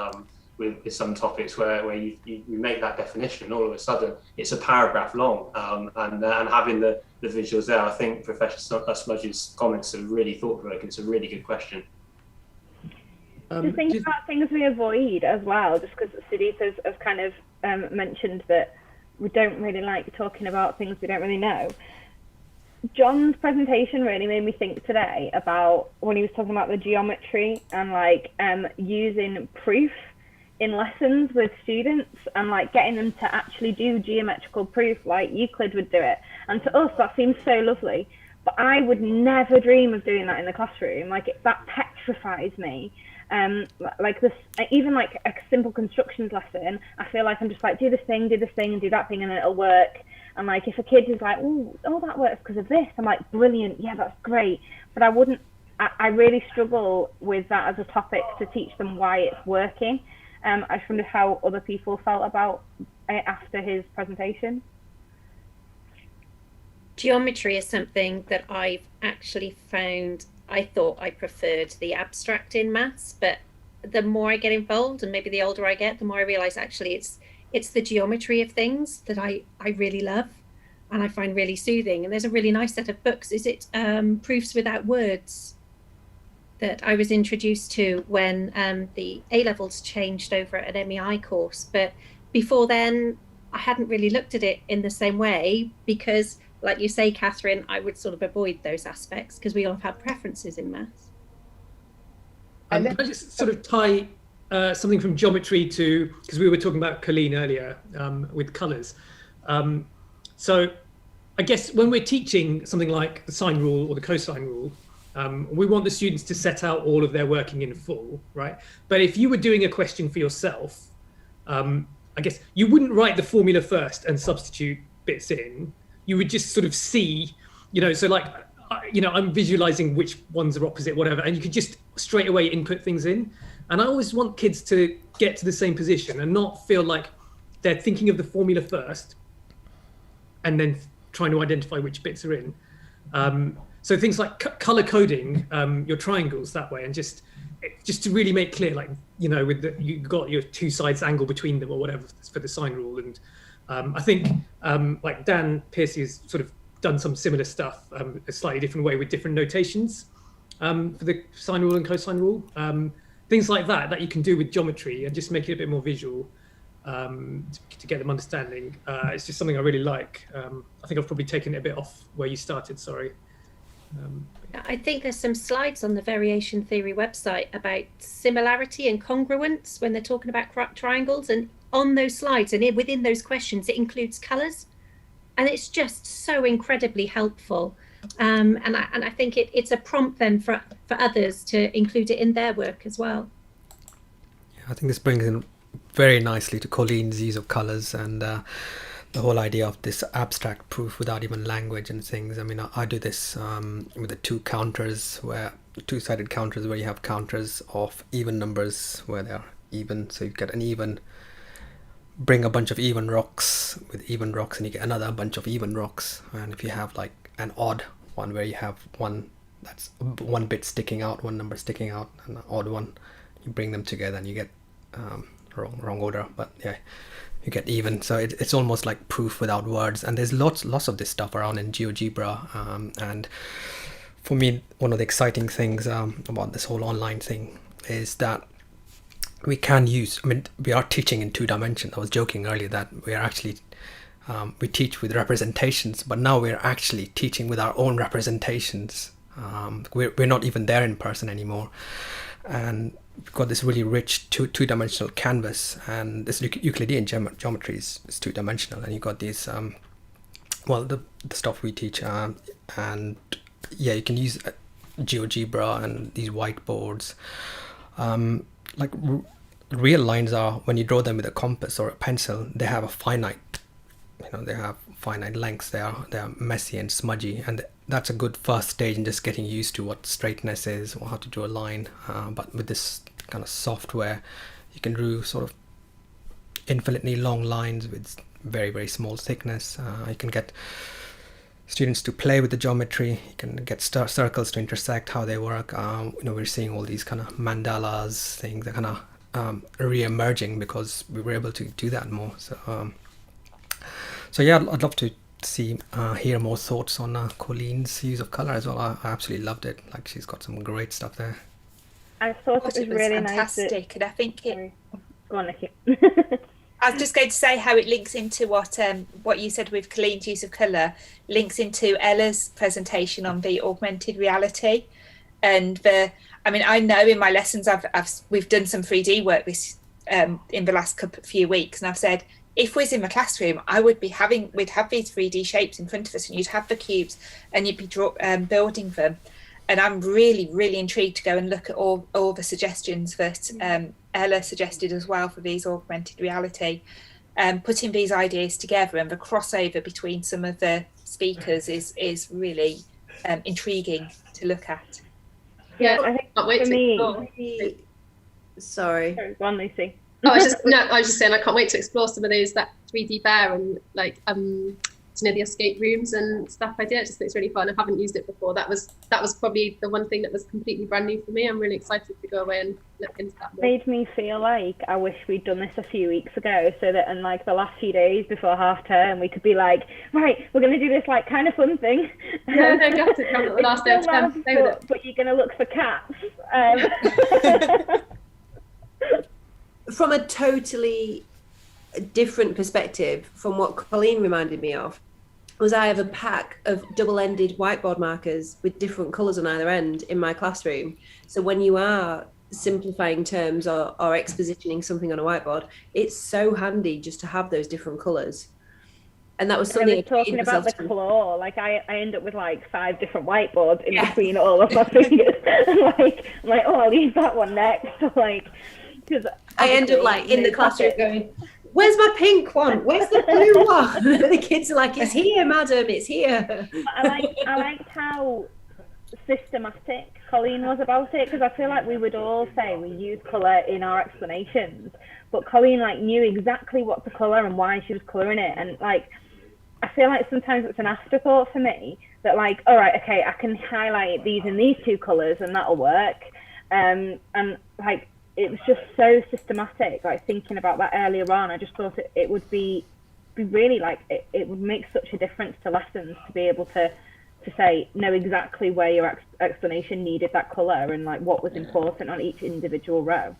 with some topics where you make that definition and all of a sudden it's a paragraph long, and having the visuals there, I think Professor Smudge's comments are really thought-provoking. It's a really good question. Just think about things we avoid as well, just because Sudip has kind of mentioned that we don't really like talking about things we don't really know. John's presentation really made me think today about when he was talking about the geometry and like using proof in lessons with students and like getting them to actually do geometrical proof like Euclid would do it. And to us that seems so lovely, but I would never dream of doing that in the classroom. Like, that petrifies me. Like this, even like a simple constructions lesson, I feel like I'm just like, do this thing and do that thing and it'll work. And like, if a kid is like, oh that works because of this, I'm like, brilliant, yeah, that's great. But I really struggle with that as a topic to teach them why it's working. I just wonder how other people felt about it after his presentation. Geometry is something that I've actually found, I thought I preferred the abstract in maths, but the more I get involved and maybe the older I get, the more I realise actually it's the geometry of things that I really love and I find really soothing. And there's a really nice set of books. Is it Proofs Without Words that I was introduced to when the A-levels changed over at an MEI course. But before then, I hadn't really looked at it in the same way because, like you say, Catherine, I would sort of avoid those aspects because we all have preferences in maths. Can I just sort of tie something from geometry to, because we were talking about Colleen earlier with colours. So I guess when we're teaching something like the sine rule or the cosine rule, we want the students to set out all of their working in full, right? But if you were doing a question for yourself, I guess you wouldn't write the formula first and substitute bits in. You would just sort of see, so like, I'm visualizing which ones are opposite, whatever, and you could just straight away input things in. And I always want kids to get to the same position and not feel like they're thinking of the formula first and then trying to identify which bits are in. So things like color coding your triangles that way, and just to really make clear, like, you've got your two sides angle between them or whatever for the sine rule. And I think like Dan Piercy has sort of done some similar stuff, a slightly different way with different notations for the sine rule and cosine rule. Things like that you can do with geometry and just make it a bit more visual. to get them understanding. It's just something I really like. I think I've probably taken it a bit off where you started, sorry. I think there's some slides on the variation theory website about similarity and congruence when they're talking about triangles, and on those slides and within those questions it includes colours, and it's just so incredibly helpful. And I think it's a prompt then for others to include it in their work as well. Yeah, I think this brings in very nicely to Colleen's use of colours and the whole idea of this abstract proof without even language and things. I mean, I do this with the two-sided counters where you have counters of even numbers where they are even. So you get an even, bring a bunch of even rocks with even rocks, and you get another bunch of even rocks. And if you have like an odd one where you have one that's one bit sticking out, one number sticking out, and an odd one, you bring them together and you get wrong order, but yeah, you get even. So it's almost like proof without words, and there's lots of this stuff around in GeoGebra, and for me one of the exciting things about this whole online thing is that we can use, I mean, we are teaching in 2 dimensions. I was joking earlier that we are actually we teach with representations, but now we're actually teaching with our own representations. We're not even there in person anymore, and we've got this really rich two-dimensional canvas, and this Euclidean geometry is 2-dimensional, and you've got these the stuff we teach, and yeah, you can use GeoGebra and these whiteboards. Like real lines are, when you draw them with a compass or a pencil, they have a finite, they have finite lengths. They are messy and smudgy, and that's a good first stage in just getting used to what straightness is or how to draw a line. But with this kind of software, you can do sort of infinitely long lines with very, very small thickness. You can get students to play with the geometry. You can get circles to intersect, how they work. We're seeing all these kind of mandalas things that kind of re-emerging because we were able to do that more. So yeah, I'd love to hear more thoughts on Colleen's use of color as well. I absolutely loved it. Like, she's got some great stuff there. I thought it was really fantastic, and I think it. Go on, Nikki. I was just going to say how it links into what you said with Colleen's use of colour, links into Ella's presentation on the augmented reality, and I know in my lessons we've done some 3D work this in the last few weeks, and I've said, if we was in the classroom, we'd have these 3D shapes in front of us, and you'd have the cubes, and you'd be building them. And I'm really, really intrigued to go and look at all the suggestions that Ella suggested as well for these augmented reality. Putting these ideas together, and the crossover between some of the speakers is really intriguing to look at. Yeah, I think can't wait for to me, explore. Sorry. Go on, Lucy. I was just saying, I can't wait to explore some of those, that 3D bear and like the escape rooms and stuff. I just think it's really fun. I haven't used it before. That was probably the one thing that was completely brand new for me. I'm really excited to go away and look into that more. Made me feel like I wish we'd done this a few weeks ago, so that in like the last few days before half term we could be like, right, we're going to do this like kind of fun thing. No, got it. The last day of term, but you're going to look for cats. From a totally different perspective from what Colleen reminded me of, was I have a pack of double-ended whiteboard markers with different colours on either end in my classroom. So when you are simplifying terms or expositioning something on a whiteboard, it's so handy just to have those different colours. And that was something. I was talking about the claw. Like I end up with like 5 different whiteboards in between all of my fingers. I'm like, oh, I'll use that one next. Like, because I end up like in the classroom going, where's my pink one? Where's the blue one? The kids are like, it's here, madam, it's here. I liked how systematic Colleen was about it, because I feel like we would all say we use colour in our explanations, but Colleen like knew exactly what to colour and why she was colouring it. And like, I feel like sometimes it's an afterthought for me that like, all right, okay, I can highlight these in these 2 colours and that'll work. And like, it was just so systematic, like thinking about that earlier on. I just thought it would be really like, it would make such a difference to lessons to be able to say, know exactly where your explanation needed that colour and like what was important on each individual row.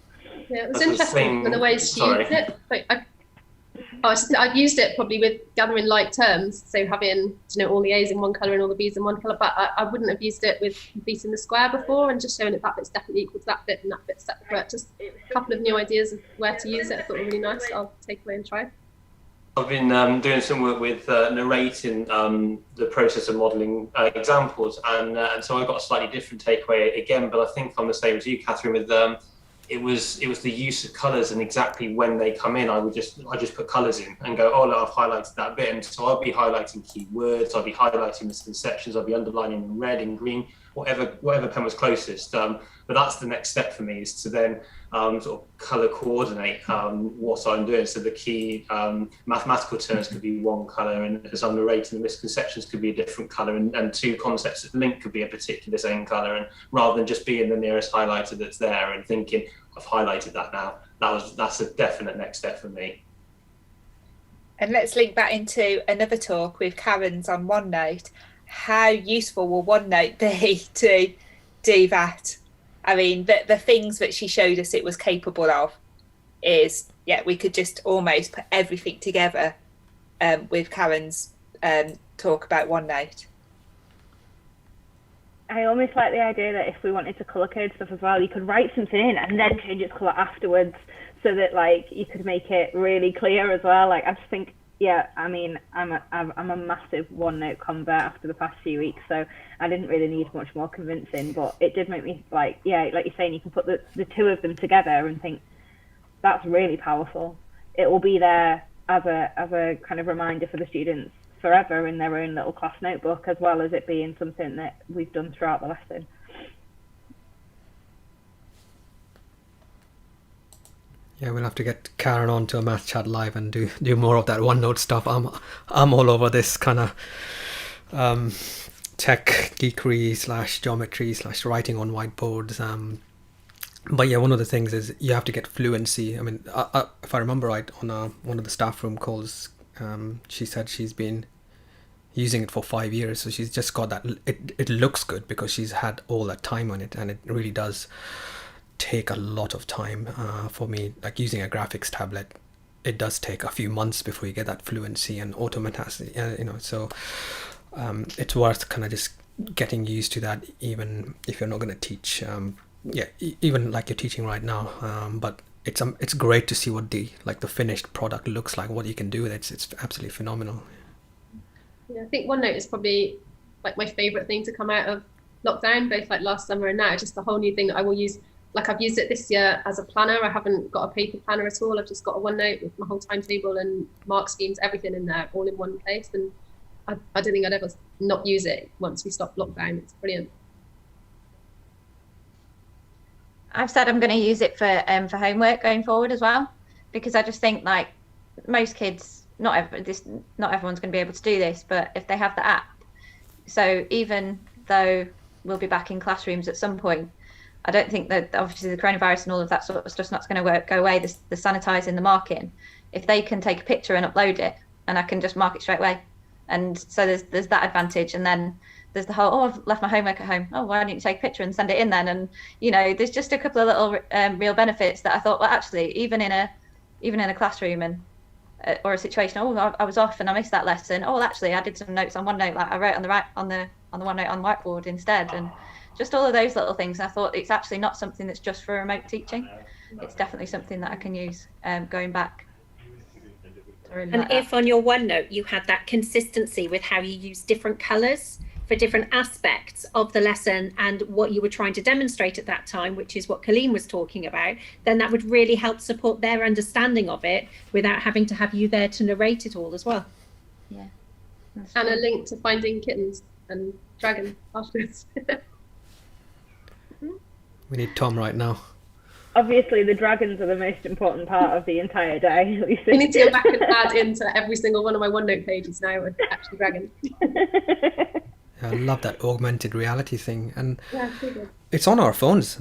Yeah, it was interesting for the ways she used it. Like, I've used it probably with gathering like terms, so having all the A's in one colour and all the B's in one colour, but I wouldn't have used it with completing the square before and just showing that bit's definitely equal to that bit and that bit's separate. Just a couple of new ideas of where to use it. I thought were really nice. I'll take away and try. I've been doing some work with narrating the process of modelling examples, and so I got a slightly different takeaway again, but I think I'm the same as you, Catherine, with it was the use of colours and exactly when they come in. I just put colours in and go, oh look, I've highlighted that bit, and so I'll be highlighting keywords, I'll be highlighting misconceptions, I'll be underlining in red and green, whatever pen was closest. But that's the next step for me, is to then sort of colour coordinate what I'm doing. So the key mathematical terms could be one colour, and as I'm narrating, the misconceptions could be a different colour, and two concepts that link could be a particular same colour. And rather than just being the nearest highlighter that's there and thinking, I've highlighted that now, that's a definite next step for me. And let's link that into another talk with Karen's on OneNote. How useful will OneNote be to do that? I mean, the things that she showed us it was capable of is, we could just almost put everything together with Karen's talk about OneNote. I almost like the idea that if we wanted to colour code stuff as well, you could write something in and then change its colour afterwards, so that you could make it really clear as well. I just think, I mean, I'm a massive OneNote convert after the past few weeks, so I didn't really need much more convincing, but it did make me like you're saying, you can put the two of them together and think that's really powerful. It will be there as a kind of reminder for the students forever in their own little class notebook, as well as it being something that we've done throughout the lesson. Yeah, we'll have to get Karen on to a math chat live and do more of that OneNote stuff. I'm all over this kind of tech geekery / geometry / writing on whiteboards. But yeah, one of the things is you have to get fluency. I mean, if I remember right, on one of the staff room calls, she said she's been using it for 5 years, so she's just got that. It looks good because she's had all that time on it, and it really does take a lot of time. For me, like using a graphics tablet, it does take a few months before you get that fluency and automaticity, so it's worth kind of just getting used to that, even if you're not going to teach even like you're teaching right now, but it's great to see what the finished product looks like, what you can do with it. It's absolutely phenomenal. I think OneNote is probably my favorite thing to come out of lockdown, both last summer and now. Just a whole new thing that I will use. I've used it this year as a planner. I haven't got a paper planner at all. I've just got a OneNote with my whole timetable and mark schemes, everything in there, all in one place. And I don't think I'd ever not use it once we stop lockdown. It's brilliant. I've said I'm going to use it for homework going forward as well, because I just think most kids, not everyone's going to be able to do this, but if they have the app, so even though we'll be back in classrooms at some point, I don't think that obviously the coronavirus and all of that sort of stuff's not going to go away. The sanitising, the marking, if they can take a picture and upload it, and I can just mark it straight away, and so there's that advantage. And then there's the whole, I've left my homework at home. Oh, why don't you take a picture and send it in then? And there's just a couple of little real benefits that I thought, well, actually, even in a classroom and or a situation, I was off and I missed that lesson. Oh, well, actually, I did some notes on OneNote, I wrote on the OneNote on whiteboard instead, and just all of those little things. I thought it's actually not something that's just for remote teaching. It's definitely something that I can use going back. Really and if on your OneNote you had that consistency with how you use different colours for different aspects of the lesson and what you were trying to demonstrate at that time, which is what Colleen was talking about, then that would really help support their understanding of it without having to have you there to narrate it all as well. Yeah. And a link to finding kittens and dragon afterwards. We need Tom right now. Obviously, the dragons are the most important part of the entire day. I need to go back and add into every single one of my OneNote pages now with actual dragons. I love that augmented reality thing, and yeah, it's on our phones.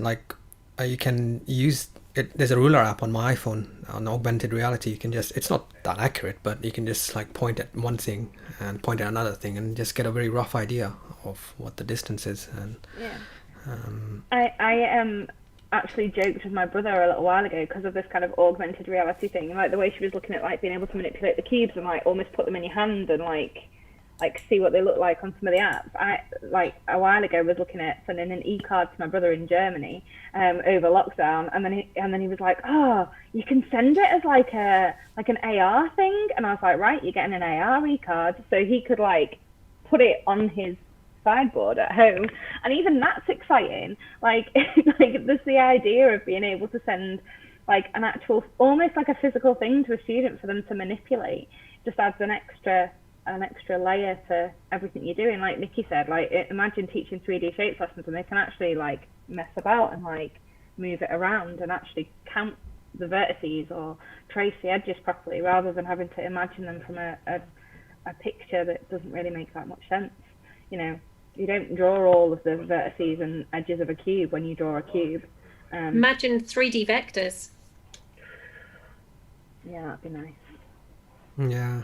You can use it. There's a ruler app on my iPhone on augmented reality. You can it's not that accurate, but you can just point at one thing and point at another thing and just get a very rough idea of what the distance is. And I actually joked with my brother a little while ago because of this kind of augmented reality thing, like the way she was looking at like being able to manipulate the cubes and like almost put them in your hand and like see what they look like on some of the apps. I like a while ago was looking at sending an e-card to my brother in Germany over lockdown, and then he was like, oh, you can send it as like an AR thing, and I was like, right, you're getting an AR e-card, so he could like put it on his sideboard at home, and even that's exciting. Like like there's the idea of being able to send like an actual, almost like a physical thing to a student for them to manipulate, just adds an extra layer to everything you're doing. Like Nikki said, like imagine teaching 3D shapes lessons and they can actually like mess about and like move it around and actually count the vertices or trace the edges properly, rather than having to imagine them from a picture that doesn't really make that much sense. You know, you don't draw all of the vertices and edges of a cube when you draw a cube. Imagine 3D vectors. Yeah, that'd be nice. Yeah.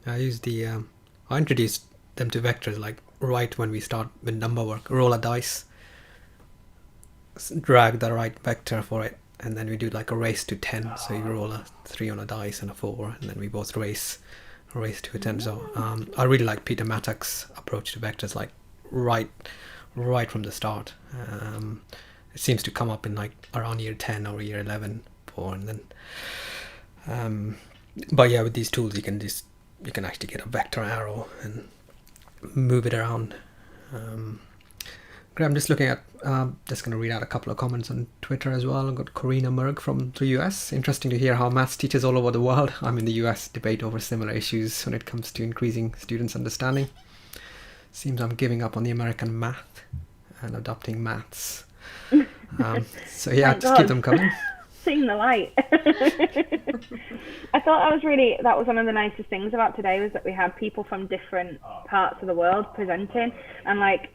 I introduced them to vectors like right when we start with number work. Roll a dice, drag the right vector for it, and then we do like a race to 10. So you roll a 3 on a dice and a 4, and then we both race to a 10. So I really like Peter Mattock's approach to vectors, like right from the start. It seems to come up in like around year 10 or year 11 for, and then but yeah, with these tools you can actually get a vector arrow and move it around. Great, I'm just looking at, just going to read out a couple of comments on Twitter as well. I've got Corina Merg from the US. Interesting to hear how maths teachers all over the world, I'm in the US, debate over similar issues when it comes to increasing students' understanding. Seems I'm giving up on the American math and adopting maths. So yeah, just keep them coming. Seeing the light. I thought that was one of the nicest things about today, was that we had people from different parts of the world presenting, and like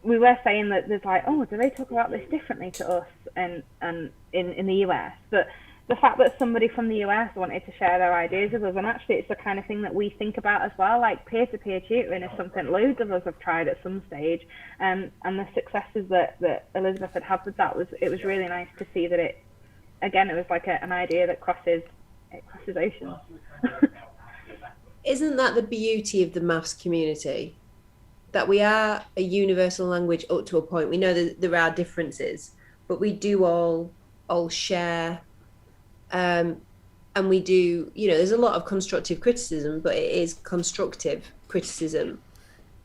we were saying that there's like, oh, do they talk about this differently to us and in the US? But the fact that somebody from the US wanted to share their ideas with us, and actually it's the kind of thing that we think about as well, like peer-to-peer tutoring is something loads of us have tried at some stage, and the successes that Elizabeth had with that was really nice to see that it was like an idea that crosses oceans. Isn't that the beauty of the maths community? That we are a universal language up to a point. We know that there are differences, but we do all share, and we do, you know, there's a lot of constructive criticism, but it is constructive criticism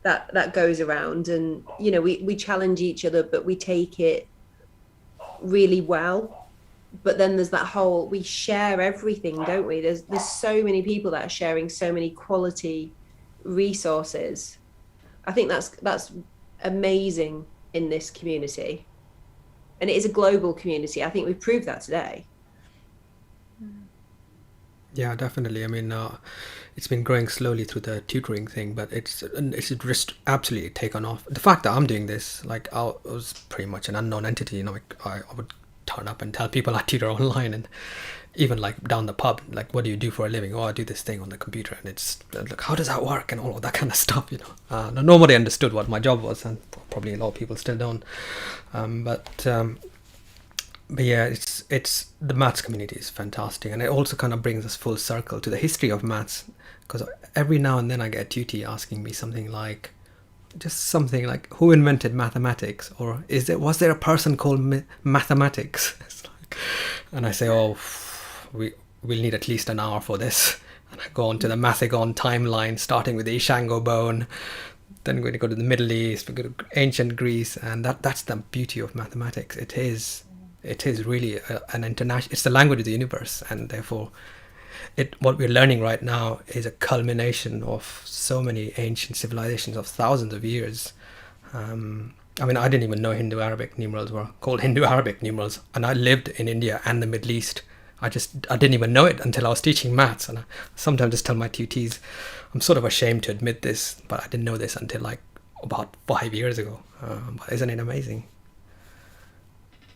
that goes around, and you know, we challenge each other, but we take it really well. But then there's that whole, we share everything, don't we? There's so many people that are sharing so many quality resources. I think that's amazing in this community, and it is a global community. I think we've proved that today. Yeah, definitely. I mean, it's been growing slowly through the tutoring thing, but it's just absolutely taken off. The fact that I'm doing this, like, I was pretty much an unknown entity. You know, I would turn up and tell people I tutor online, and even like down the pub, like, what do you do for a living? Oh, I do this thing on the computer, and it's like, how does that work, and all of that kind of stuff, you know. Nobody understood what my job was, and probably a lot of people still don't. But yeah, it's the maths community is fantastic, and it also kind of brings us full circle to the history of maths, because every now and then I get a tutee asking me something like, who invented mathematics, or was there a person called mathematics? It's like, and I say, oh, we'll need at least an hour for this, and I go on to the Mathagon timeline, starting with the Ishango bone, then we're going to go to the Middle East, we go to ancient Greece, and that's the beauty of mathematics. It is really an international, it's the language of the universe, and therefore what we're learning right now is a culmination of so many ancient civilizations of thousands of years. I mean, I didn't even know Hindu-Arabic numerals were called Hindu-Arabic numerals, and I lived in India and the Middle East. I didn't even know it until I was teaching maths, and I sometimes just tell my tutees, I'm sort of ashamed to admit this, but I didn't know this until like about 5 years ago. But isn't it amazing?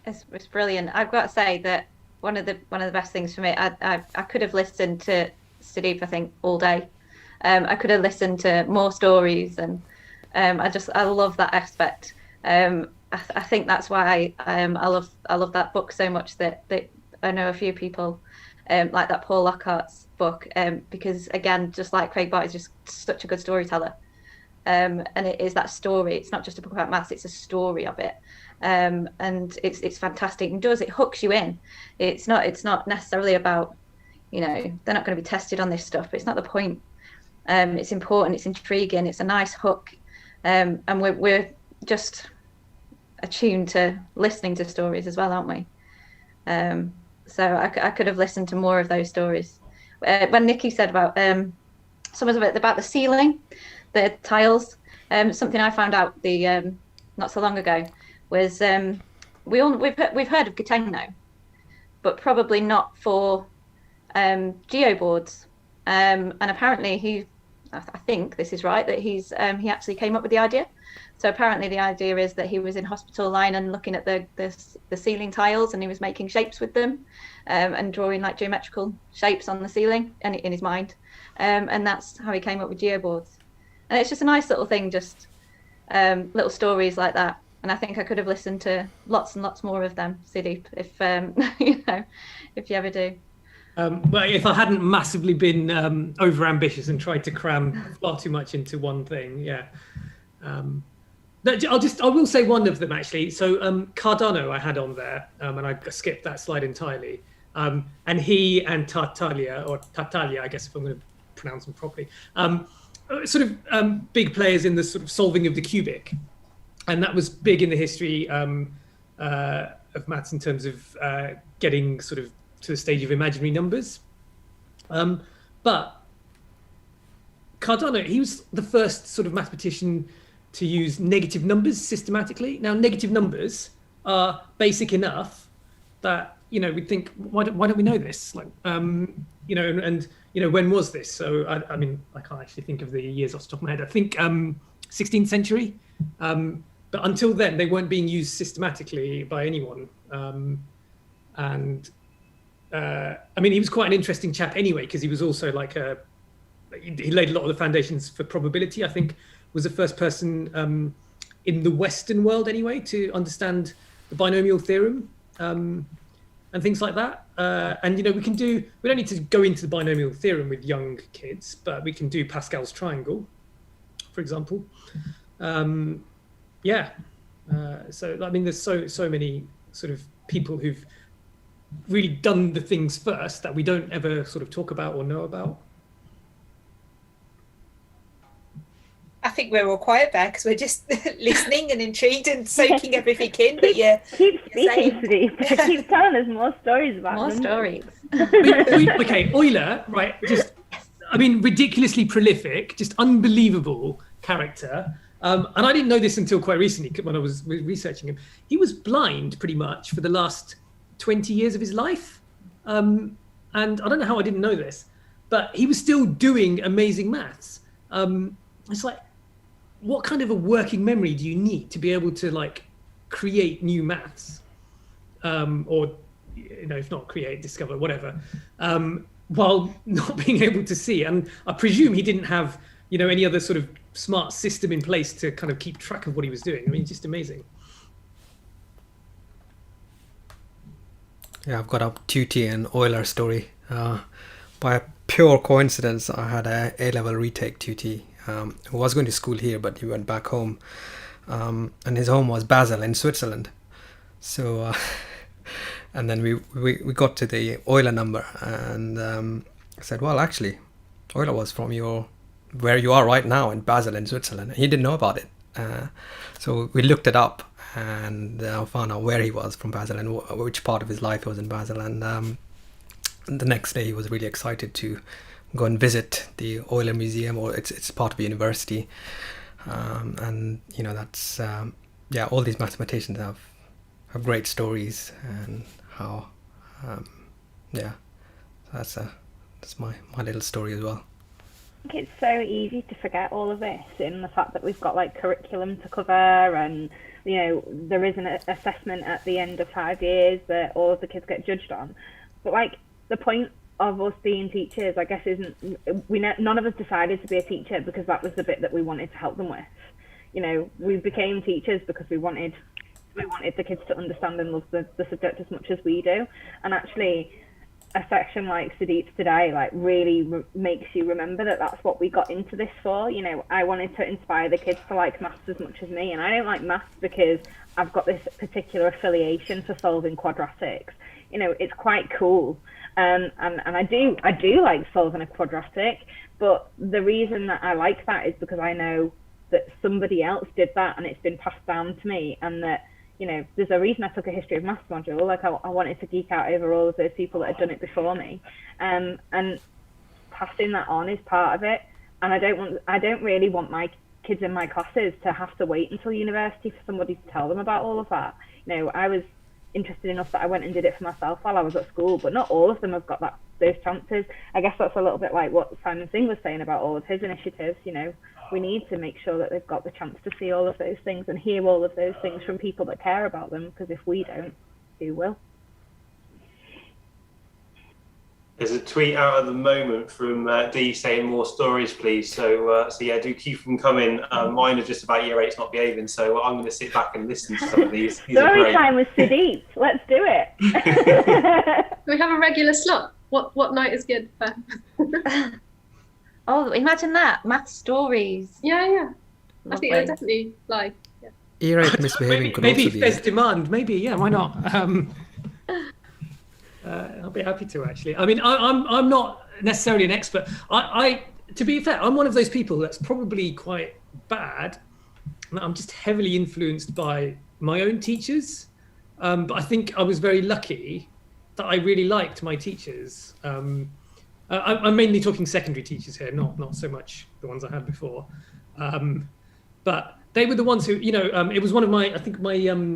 It's brilliant. I've got to say that one of the best things for me, I could have listened to Sudeep, I think, all day. I could have listened to more stories, and I love that aspect. And I think that's why I love that book so much, that I know a few people like that Paul Lockhart's book, because again, just like Craig Bart is just such a good storyteller, and it is that story. It's not just a book about maths; it's a story of it, and it's fantastic. And it hooks you in. It's not necessarily about, they're not going to be tested on this stuff, but it's not the point. It's important. It's intriguing. It's a nice hook, and we're just attuned to listening to stories as well, aren't we? So I could have listened to more of those stories. When Nikki said about some of it about the ceiling, the tiles, something I found out not so long ago was we've heard of Gategno, but probably not for geoboards. And apparently I think this is right, that he actually came up with the idea. So apparently the idea is that he was in hospital line and looking at the ceiling tiles, and he was making shapes with them, and drawing like geometrical shapes on the ceiling and in his mind. And that's how he came up with geoboards. And it's just a nice little thing, just little stories like that. And I think I could have listened to lots and lots more of them, Siddhi, if if you ever do. Well, if I hadn't massively been over ambitious and tried to cram far too much into one thing, yeah. I will say one of them actually. So Cardano I had on there, and I skipped that slide entirely. And he and Tartaglia, I guess if I'm going to pronounce them properly, sort of big players in the sort of solving of the cubic, and that was big in the history of maths in terms of getting sort of to the stage of imaginary numbers. But Cardano, he was the first sort of mathematician to use negative numbers systematically. Now, negative numbers are basic enough that, we'd think, why don't we know this? Like, and when was this? So, I mean, I can't actually think of the years off the top of my head. I think 16th century. But until then, they weren't being used systematically by anyone. I mean, he was quite an interesting chap anyway, because he was also he laid a lot of the foundations for probability. I think was the first person in the Western world anyway to understand the binomial theorem and things like that. And we don't need to go into the binomial theorem with young kids, but we can do Pascal's triangle, for example. So I mean, there's so many sort of people who've really done the things first that we don't ever sort of talk about or know about. I think we're all quiet there because we're just listening and intrigued and soaking everything in. But keep speaking, Steve. Keep telling us more stories about more them. stories. Okay, Euler, right? Just, I mean, ridiculously prolific, just unbelievable character. And I didn't know this until quite recently when I was researching him. He was blind pretty much for the last 20 years of his life. And I don't know how I didn't know this, but he was still doing amazing maths. It's like, what kind of a working memory do you need to be able to create new maths? Or, if not create, discover, whatever, while not being able to see. And I presume he didn't have, any other sort of smart system in place to kind of keep track of what he was doing. I mean, just amazing. Yeah, I've got a Tutti and Euler story. By a pure coincidence, I had a A-level retake Tutti who was going to school here, but he went back home. And his home was Basel in Switzerland. So, and then we got to the Euler number, and I said, well, actually, Euler was from where you are right now in Basel in Switzerland. And he didn't know about it. So we looked it up and found out where he was from Basel and which part of his life was in Basel. And the next day he was really excited to go and visit the Euler Museum, or it's part of a university. And that's all these mathematicians have great stories, and how that's my little story as well. I think it's so easy to forget all of this in the fact that we've got curriculum to cover, and there is an assessment at the end of 5 years that all of the kids get judged on. But the point of us being teachers, I guess, isn't none of us decided to be a teacher because that was the bit that we wanted to help them with. We became teachers because we wanted we wanted the kids to understand and love the subject as much as we do. And actually, a section like Sudeep's today, like, really makes you remember that that's what we got into this for. You know, I wanted to inspire the kids to like maths as much as me, and I don't like maths because I've got this particular affiliation for solving quadratics. You know, it's quite cool, and I do like solving a quadratic, but the reason that I like that is because I know that somebody else did that and it's been passed down to me, and that, you know, there's a reason I took a history of maths module. Like, I wanted to geek out over all of those people that had done it before me, and passing that on is part of it. And I don't really want my kids in my classes to have to wait until university for somebody to tell them about all of that. You know, I was interested enough that I went and did it for myself while I was at school, but not all of them have got those chances. I guess that's a little bit like what Simon Singh was saying about all of his initiatives. You know, we need to make sure that they've got the chance to see all of those things and hear all of those things from people that care about them, because if we don't, who will? There's a tweet out at the moment from Dee saying more stories, please. So yeah, do keep them coming. Mine are just about year 8's not behaving, so I'm going to sit back and listen to some of these. Story time with Sudeep. Let's do it. We have a regular slot. What night is good for? Oh, imagine that, math stories. Yeah. I think Lovely. I definitely like. Yeah. Year 8 misbehaving could maybe also if be there's demand, maybe, yeah, why not? I'll be happy to, actually. I mean, I'm not necessarily an expert. I to be fair, I'm one of those people that's probably quite bad. I'm just heavily influenced by my own teachers. But I think I was very lucky that I really liked my teachers. I'm mainly talking secondary teachers here, not so much the ones I had before. But they were the ones who, you know, it was one of my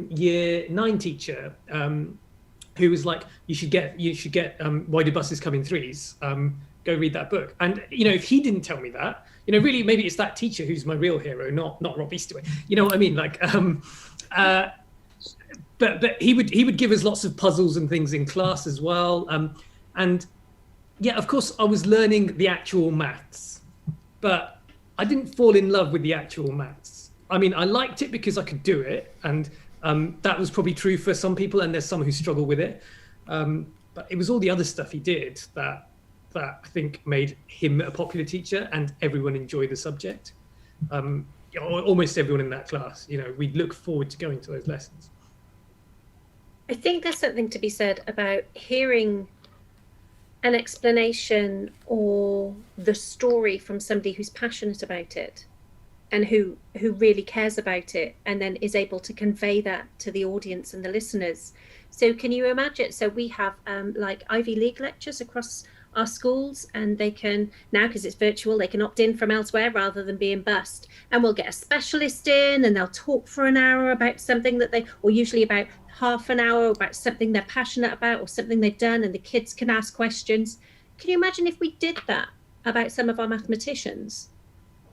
year 9 teacher, who was like, you should get Why Do Buses Come in Threes? Go read that book. And, you know, if he didn't tell me that, you know, really, maybe it's that teacher who's my real hero, not Rob Easterway. You know what I mean? Like, but he would give us lots of puzzles and things in class as well. And yeah, of course, I was learning the actual maths, but I didn't fall in love with the actual maths. I mean, I liked it because I could do it, and that was probably true for some people, and there's some who struggle with it. But it was all the other stuff he did that I think made him a popular teacher, and everyone enjoyed the subject. Almost everyone in that class, you know, we'd look forward to going to those lessons. I think there's something to be said about hearing an explanation or the story from somebody who's passionate about it and who really cares about it, and then is able to convey that to the audience and the listeners. So can you imagine, so we have like Ivy League lectures across our schools, and they can now, because it's virtual, they can opt in from elsewhere rather than being bussed, and we'll get a specialist in and they'll talk for an hour about something that or usually about half an hour about something they're passionate about or something they've done, and the kids can ask questions. Can you imagine if we did that about some of our mathematicians?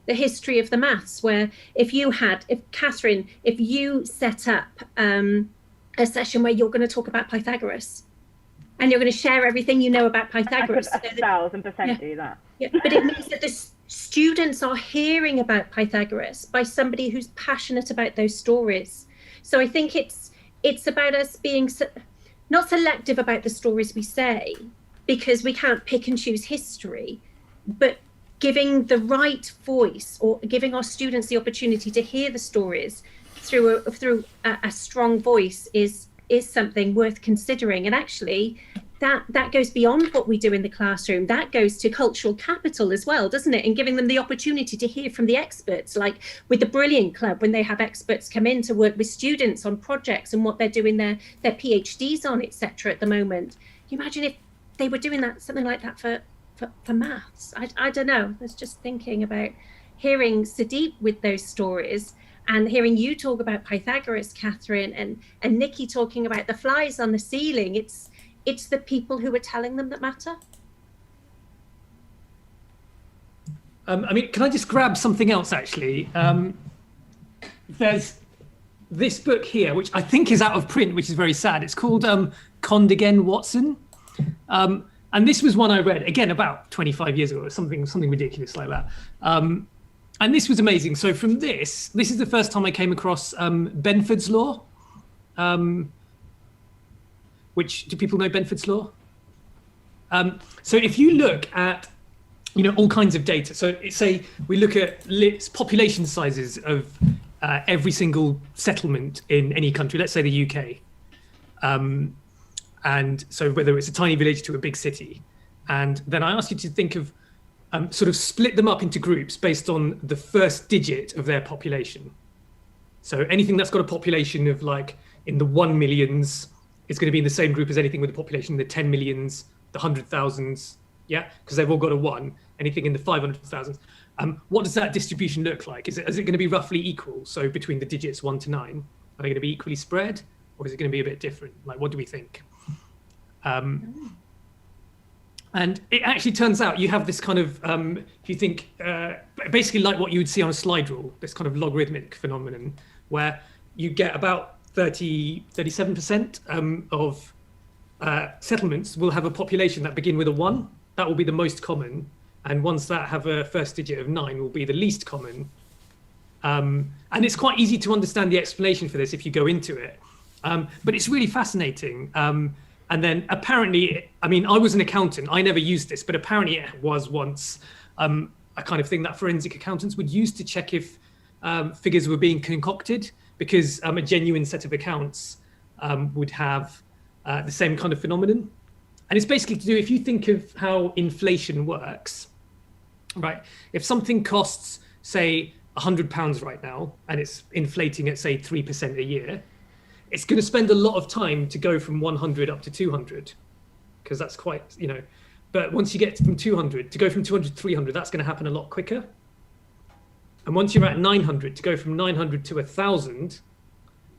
The history of the maths, where if Catherine, if you set up a session where you're going to talk about Pythagoras, and you're going to share everything you know about Pythagoras. I could 1,000% do that. Yeah, but it means that the students are hearing about Pythagoras by somebody who's passionate about those stories. So I think it's about us being not selective about the stories we say, because we can't pick and choose history, but giving the right voice, or giving our students the opportunity to hear the stories through a strong voice is something worth considering. And actually that goes beyond what we do in the classroom. That goes to cultural capital as well, doesn't it? And giving them the opportunity to hear from the experts, like with the Brilliant Club, when they have experts come in to work with students on projects and what they're doing their PhDs on, etc. at the moment. Can you imagine if they were doing something like that for maths? I don't know. I was just thinking about hearing Sudeep with those stories, and hearing you talk about Pythagoras, Catherine, and Nikki talking about the flies on the ceiling. It's the people who are telling them that matter. I mean, can I just grab something else, actually? There's this book here, which I think is out of print, which is very sad. It's called Condigan Watson. And this was one I read, again, about 25 years ago, or something ridiculous like that. And this was amazing. So from this is the first time I came across Benford's law. which, do people know Benford's law? So if you look at, all kinds of data. So say we look at population sizes of every single settlement in any country, let's say the UK. And so whether it's a tiny village to a big city. And then I ask you to think of, sort of split them up into groups based on the first digit of their population. So anything that's got a population of like in the 1 millions is going to be in the same group as anything with a population in the 10 millions, the 100,000s, yeah, because they've all got a 1. Anything in the 500,000s. What does that distribution look like? Is it going to be roughly equal? So between the digits 1 to 9, are they going to be equally spread, or is it going to be a bit different? Like, what do we think? And it actually turns out you have this kind of, if you think, basically like what you would see on a slide rule, this kind of logarithmic phenomenon, where you get about 37% of settlements will have a population that begin with a 1. That will be the most common. And ones that have a first digit of 9 will be the least common. And it's quite easy to understand the explanation for this if you go into it. But it's really fascinating. And then apparently, I mean, I was an accountant. I never used this, but apparently it was once a kind of thing that forensic accountants would use to check if figures were being concocted, because a genuine set of accounts would have the same kind of phenomenon. And it's basically to do, if you think of how inflation works, right? If something costs, say, £100 right now, and it's inflating at, say, 3% a year, it's going to spend a lot of time to go from 100 up to 200, because that's quite, but once you get from 200, to go from 200 to 300, that's going to happen a lot quicker. And once you're at 900, to go from 900 to 1,000,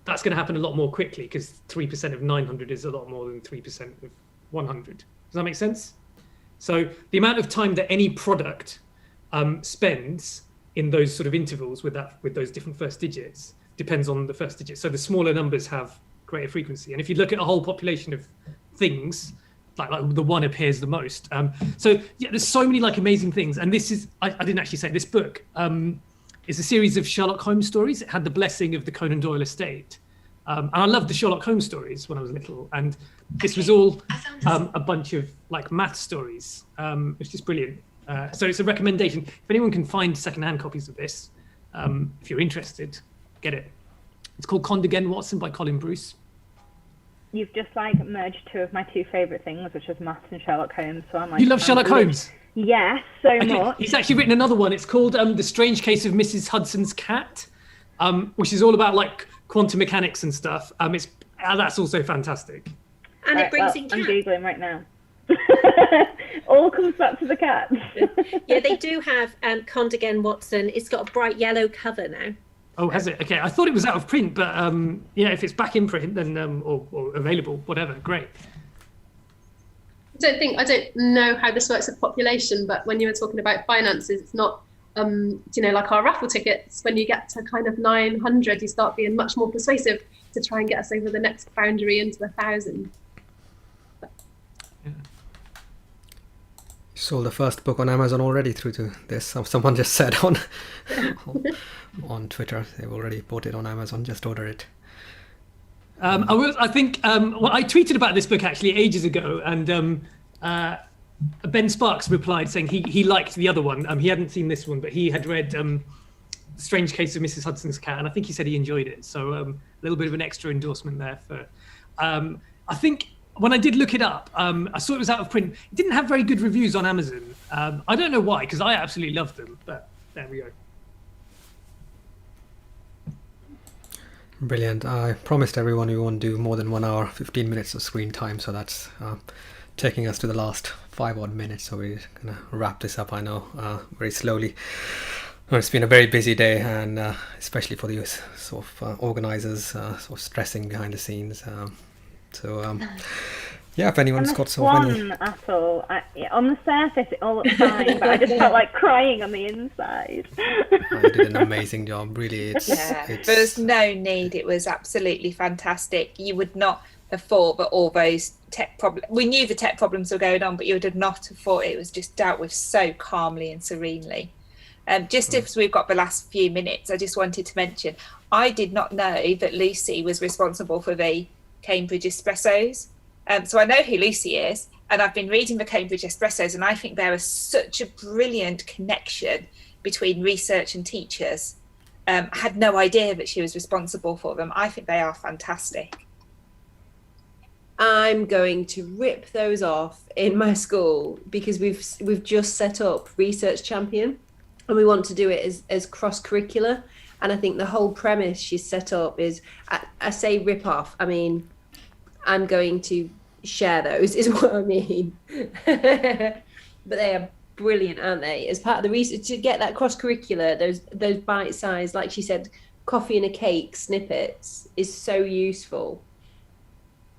that's going to happen a lot more quickly, because 3% of 900 is a lot more than 3% of 100. Does that make sense? So the amount of time that any product spends in those sort of intervals with those different first digits depends on the first digit. So the smaller numbers have greater frequency. And if you look at a whole population of things, like the 1 appears the most. So yeah, there's so many like amazing things. And this is, I didn't actually say, this book is a series of Sherlock Holmes stories. It had the blessing of the Conan Doyle estate. And I loved the Sherlock Holmes stories when I was little. And this was all a bunch of like math stories. It's just brilliant. So it's a recommendation. If anyone can find secondhand copies of this, if you're interested, get it. It's called Cond Again, Watson by Colin Bruce. You've just like merged two of my two favourite things, which is maths and Sherlock Holmes. So I'm like, you love Sherlock Holmes? Yes, so much. He's actually written another one. It's called The Strange Case of Mrs. Hudson's Cat, which is all about like quantum mechanics and stuff. That's also fantastic. And it brings in I'm cats. Googling right now. All comes back to the cat. Yeah, they do have Cond Again, Watson. It's got a bright yellow cover now. Oh, has it? Okay, I thought it was out of print, but yeah, if it's back in print, then or available, whatever, great. I don't know how this works with population, but when you were talking about finances, it's not, like our raffle tickets. When you get to kind of 900, you start being much more persuasive to try and get us over the next boundary into 1,000. Yeah. Sold the first book on Amazon already through to this. Someone just said on Twitter they've already bought it on Amazon. Just order it. I think I tweeted about this book actually ages ago, and Ben Sparks replied saying he liked the other one. He hadn't seen this one, but he had read Strange Case of Mrs. Hudson's Cat, and I think he said he enjoyed it. So a little bit of an extra endorsement there for. I think. When I did look it up, I saw it was out of print. It didn't have very good reviews on Amazon. I don't know why, because I absolutely loved them, but there we go. Brilliant. I promised everyone we won't do more than 1 hour, 15 minutes of screen time, so that's taking us to the last 5 odd minutes, so we're going to wrap this up, I know, very slowly. It's been a very busy day, and especially for the sort of organisers, sort of stressing behind the scenes. Yeah, if anyone's got so many... at all. On the surface, it all looks fine, but I just felt like crying on the inside. You did an amazing job, really. There was no need. It was absolutely fantastic. You would not have thought that all those tech problems... We knew the tech problems were going on, but you would have not have thought it was just dealt with so calmly and serenely. Just as we've got the last few minutes, I just wanted to mention, I did not know that Lucy was responsible for the Cambridge Espressos. So I know who Lucy is, and I've been reading the Cambridge Espressos, and I think there is such a brilliant connection between research and teachers. I had no idea that she was responsible for them. I think they are fantastic. I'm going to rip those off in my school because we've just set up Research Champion, and we want to do it as cross-curricular. And I think the whole premise she's set up is, I say rip off, I mean, I'm going to share those is what I mean. But they are brilliant, aren't they? As part of the research, to get that cross-curricular, those bite-sized, like she said, coffee and a cake snippets is so useful.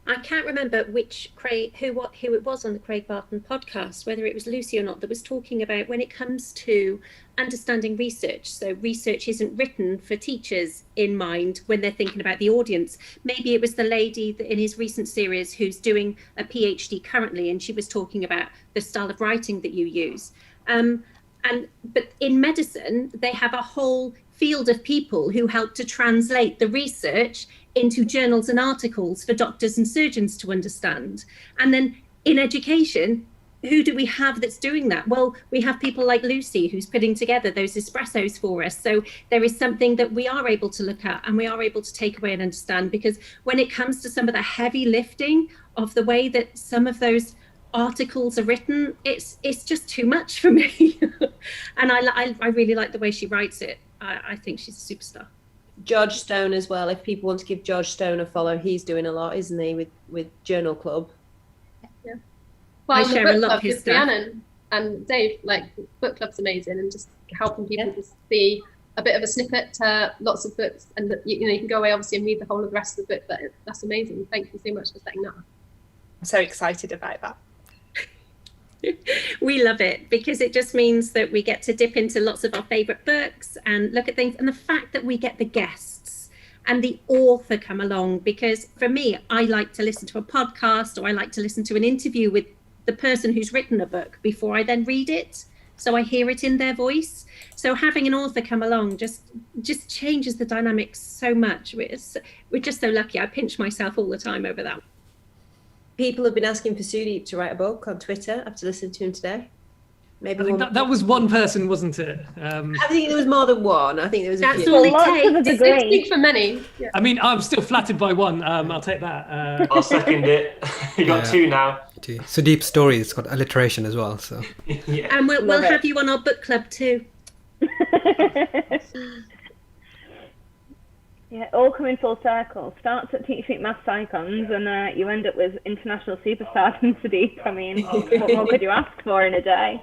I can't remember who it was on the Craig Barton podcast, whether it was Lucy or not, that was talking about when it comes to understanding research. So research isn't written for teachers in mind when they're thinking about the audience. Maybe it was the lady that in his recent series who's doing a PhD currently, and she was talking about the style of writing that you use. But in medicine, they have a whole field of people who help to translate the research into journals and articles for doctors and surgeons to understand. And then in education, who do we have that's doing that? Well, we have people like Lucy who's putting together those espressos for us. So there is something that we are able to look at and we are able to take away and understand, because when it comes to some of the heavy lifting of the way that some of those articles are written, it's just too much for me. And I really like the way she writes it. I think she's a superstar. George Stone as well. If people want to give George Stone a follow, he's doing a lot, isn't he, with Journal Club? Yeah. Well, I the share book a lot club of his with stuff. Rhiannon and Dave, like, book club's amazing, and just helping people to see a bit of a snippet to lots of books, and you can go away obviously and read the whole of the rest of the book. But that's amazing. Thank you so much for setting that up. I'm so excited about that. We love it because it just means that we get to dip into lots of our favorite books and look at things, and the fact that we get the guests and the author come along, because for me, I like to listen to a podcast or I like to listen to an interview with the person who's written a book before I then read it, so I hear it in their voice. So having an author come along just changes the dynamics so much. We're just so lucky. I pinch myself all the time over that. People have been asking for Sudeep to write a book on Twitter after listening to him today. Maybe I think that was one person, wasn't it? I think there was more than one. I think there was That's a few. all it Lots of takes. a It's degree. speak for many. Yeah. I mean, I'm still flattered by one. I'll take that. I'll second it. You got Yeah. two now. So deep story. It's got alliteration as well. So Yeah. And we'll Love it. have you on our book club too. Yeah, all coming full circle. Starts at Meet Maths Icons, and you end up with international superstars and Sudeep. I mean, what more could you ask for in a day?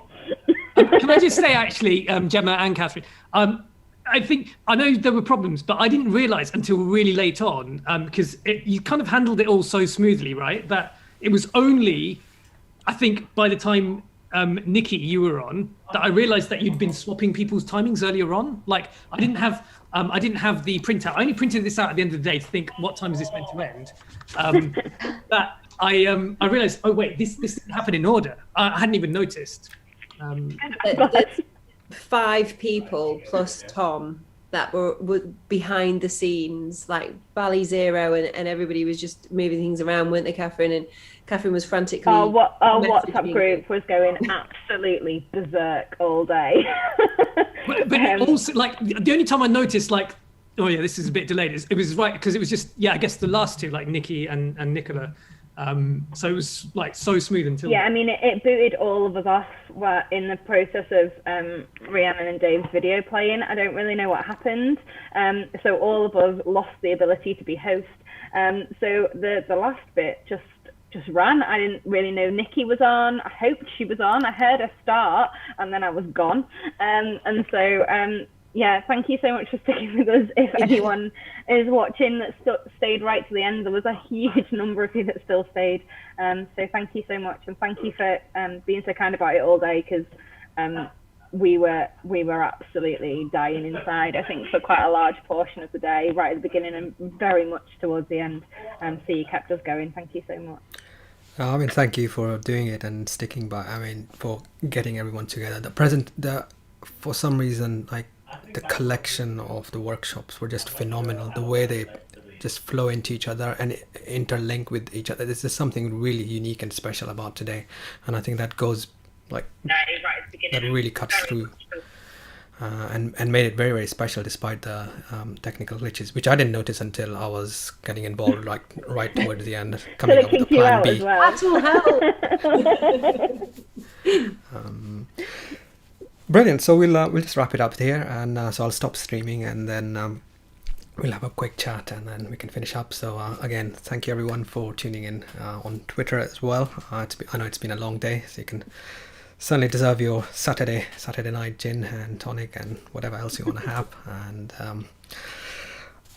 Can I just say, actually, Gemma and Catherine, I think I know there were problems, but I didn't realise until really late on, because you kind of handled it all so smoothly, right? That it was only, I think, by the time Nikki, you were on, that I realised that you'd been swapping people's timings earlier on. Like I didn't have the printout. I only printed this out at the end of the day to think, what time is this meant to end? That I realised, oh wait, this didn't happen in order. I hadn't even noticed. There's 5 people plus Tom that were behind the scenes, like Bally Zero, and everybody was just moving things around, weren't they, Catherine? And Catherine was frantically. Our WhatsApp messaging. group was going absolutely berserk all day. But also, like, the only time I noticed, like, oh yeah, this is a bit delayed, it was right because it was just, yeah, I guess the last two, like Nikki and Nicola. So it was like so smooth until. Yeah, I mean, it booted all of us off in the process of Rhiannon and Dave's video playing. I don't really know what happened. So all of us lost the ability to be host. So the last bit just ran. I didn't really know Nikki was on. I hoped she was on. I heard her start and then I was gone. And so yeah, thank you so much for sticking with us. If anyone is watching that stayed right to the end, there was a huge number of you that still stayed. So thank you so much, and thank you for being so kind about it all day, because we were absolutely dying inside, I think, for quite a large portion of the day, right at the beginning and very much towards the end. So you kept us going. Thank you so much. I mean, thank you for doing it and sticking by. I mean, for getting everyone together. The for some reason, like the collection of the workshops were just phenomenal. The way they just flow into each other and interlink with each other. There's just something really unique and special about today, and I think that goes like that really cuts through. And made it very, very special despite the technical glitches, which I didn't notice until I was getting involved like right towards the end, coming up with a plan B. That will help. Brilliant. So we'll just wrap it up here, and so I'll stop streaming, and then we'll have a quick chat, and then we can finish up. So again, thank you everyone for tuning in on Twitter as well. I know it's been a long day, so you can certainly deserve your Saturday night gin and tonic and whatever else you want to have.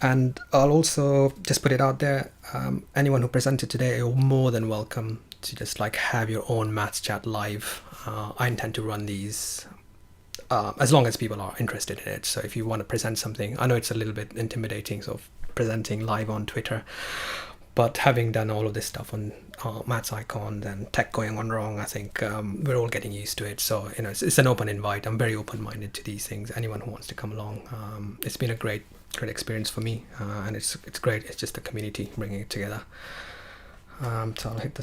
And I'll also just put it out there, anyone who presented today, you're more than welcome to just like have your own maths chat live. I intend to run these as long as people are interested in it. So if you want to present something, I know it's a little bit intimidating, sort of presenting live on Twitter, but having done all of this stuff on Maths Icons and tech going on wrong, I think we're all getting used to it. So it's an open invite. I'm very open-minded to these things. Anyone who wants to come along, it's been a great experience for me, and it's great. It's just the community bringing it together. So I'll hit the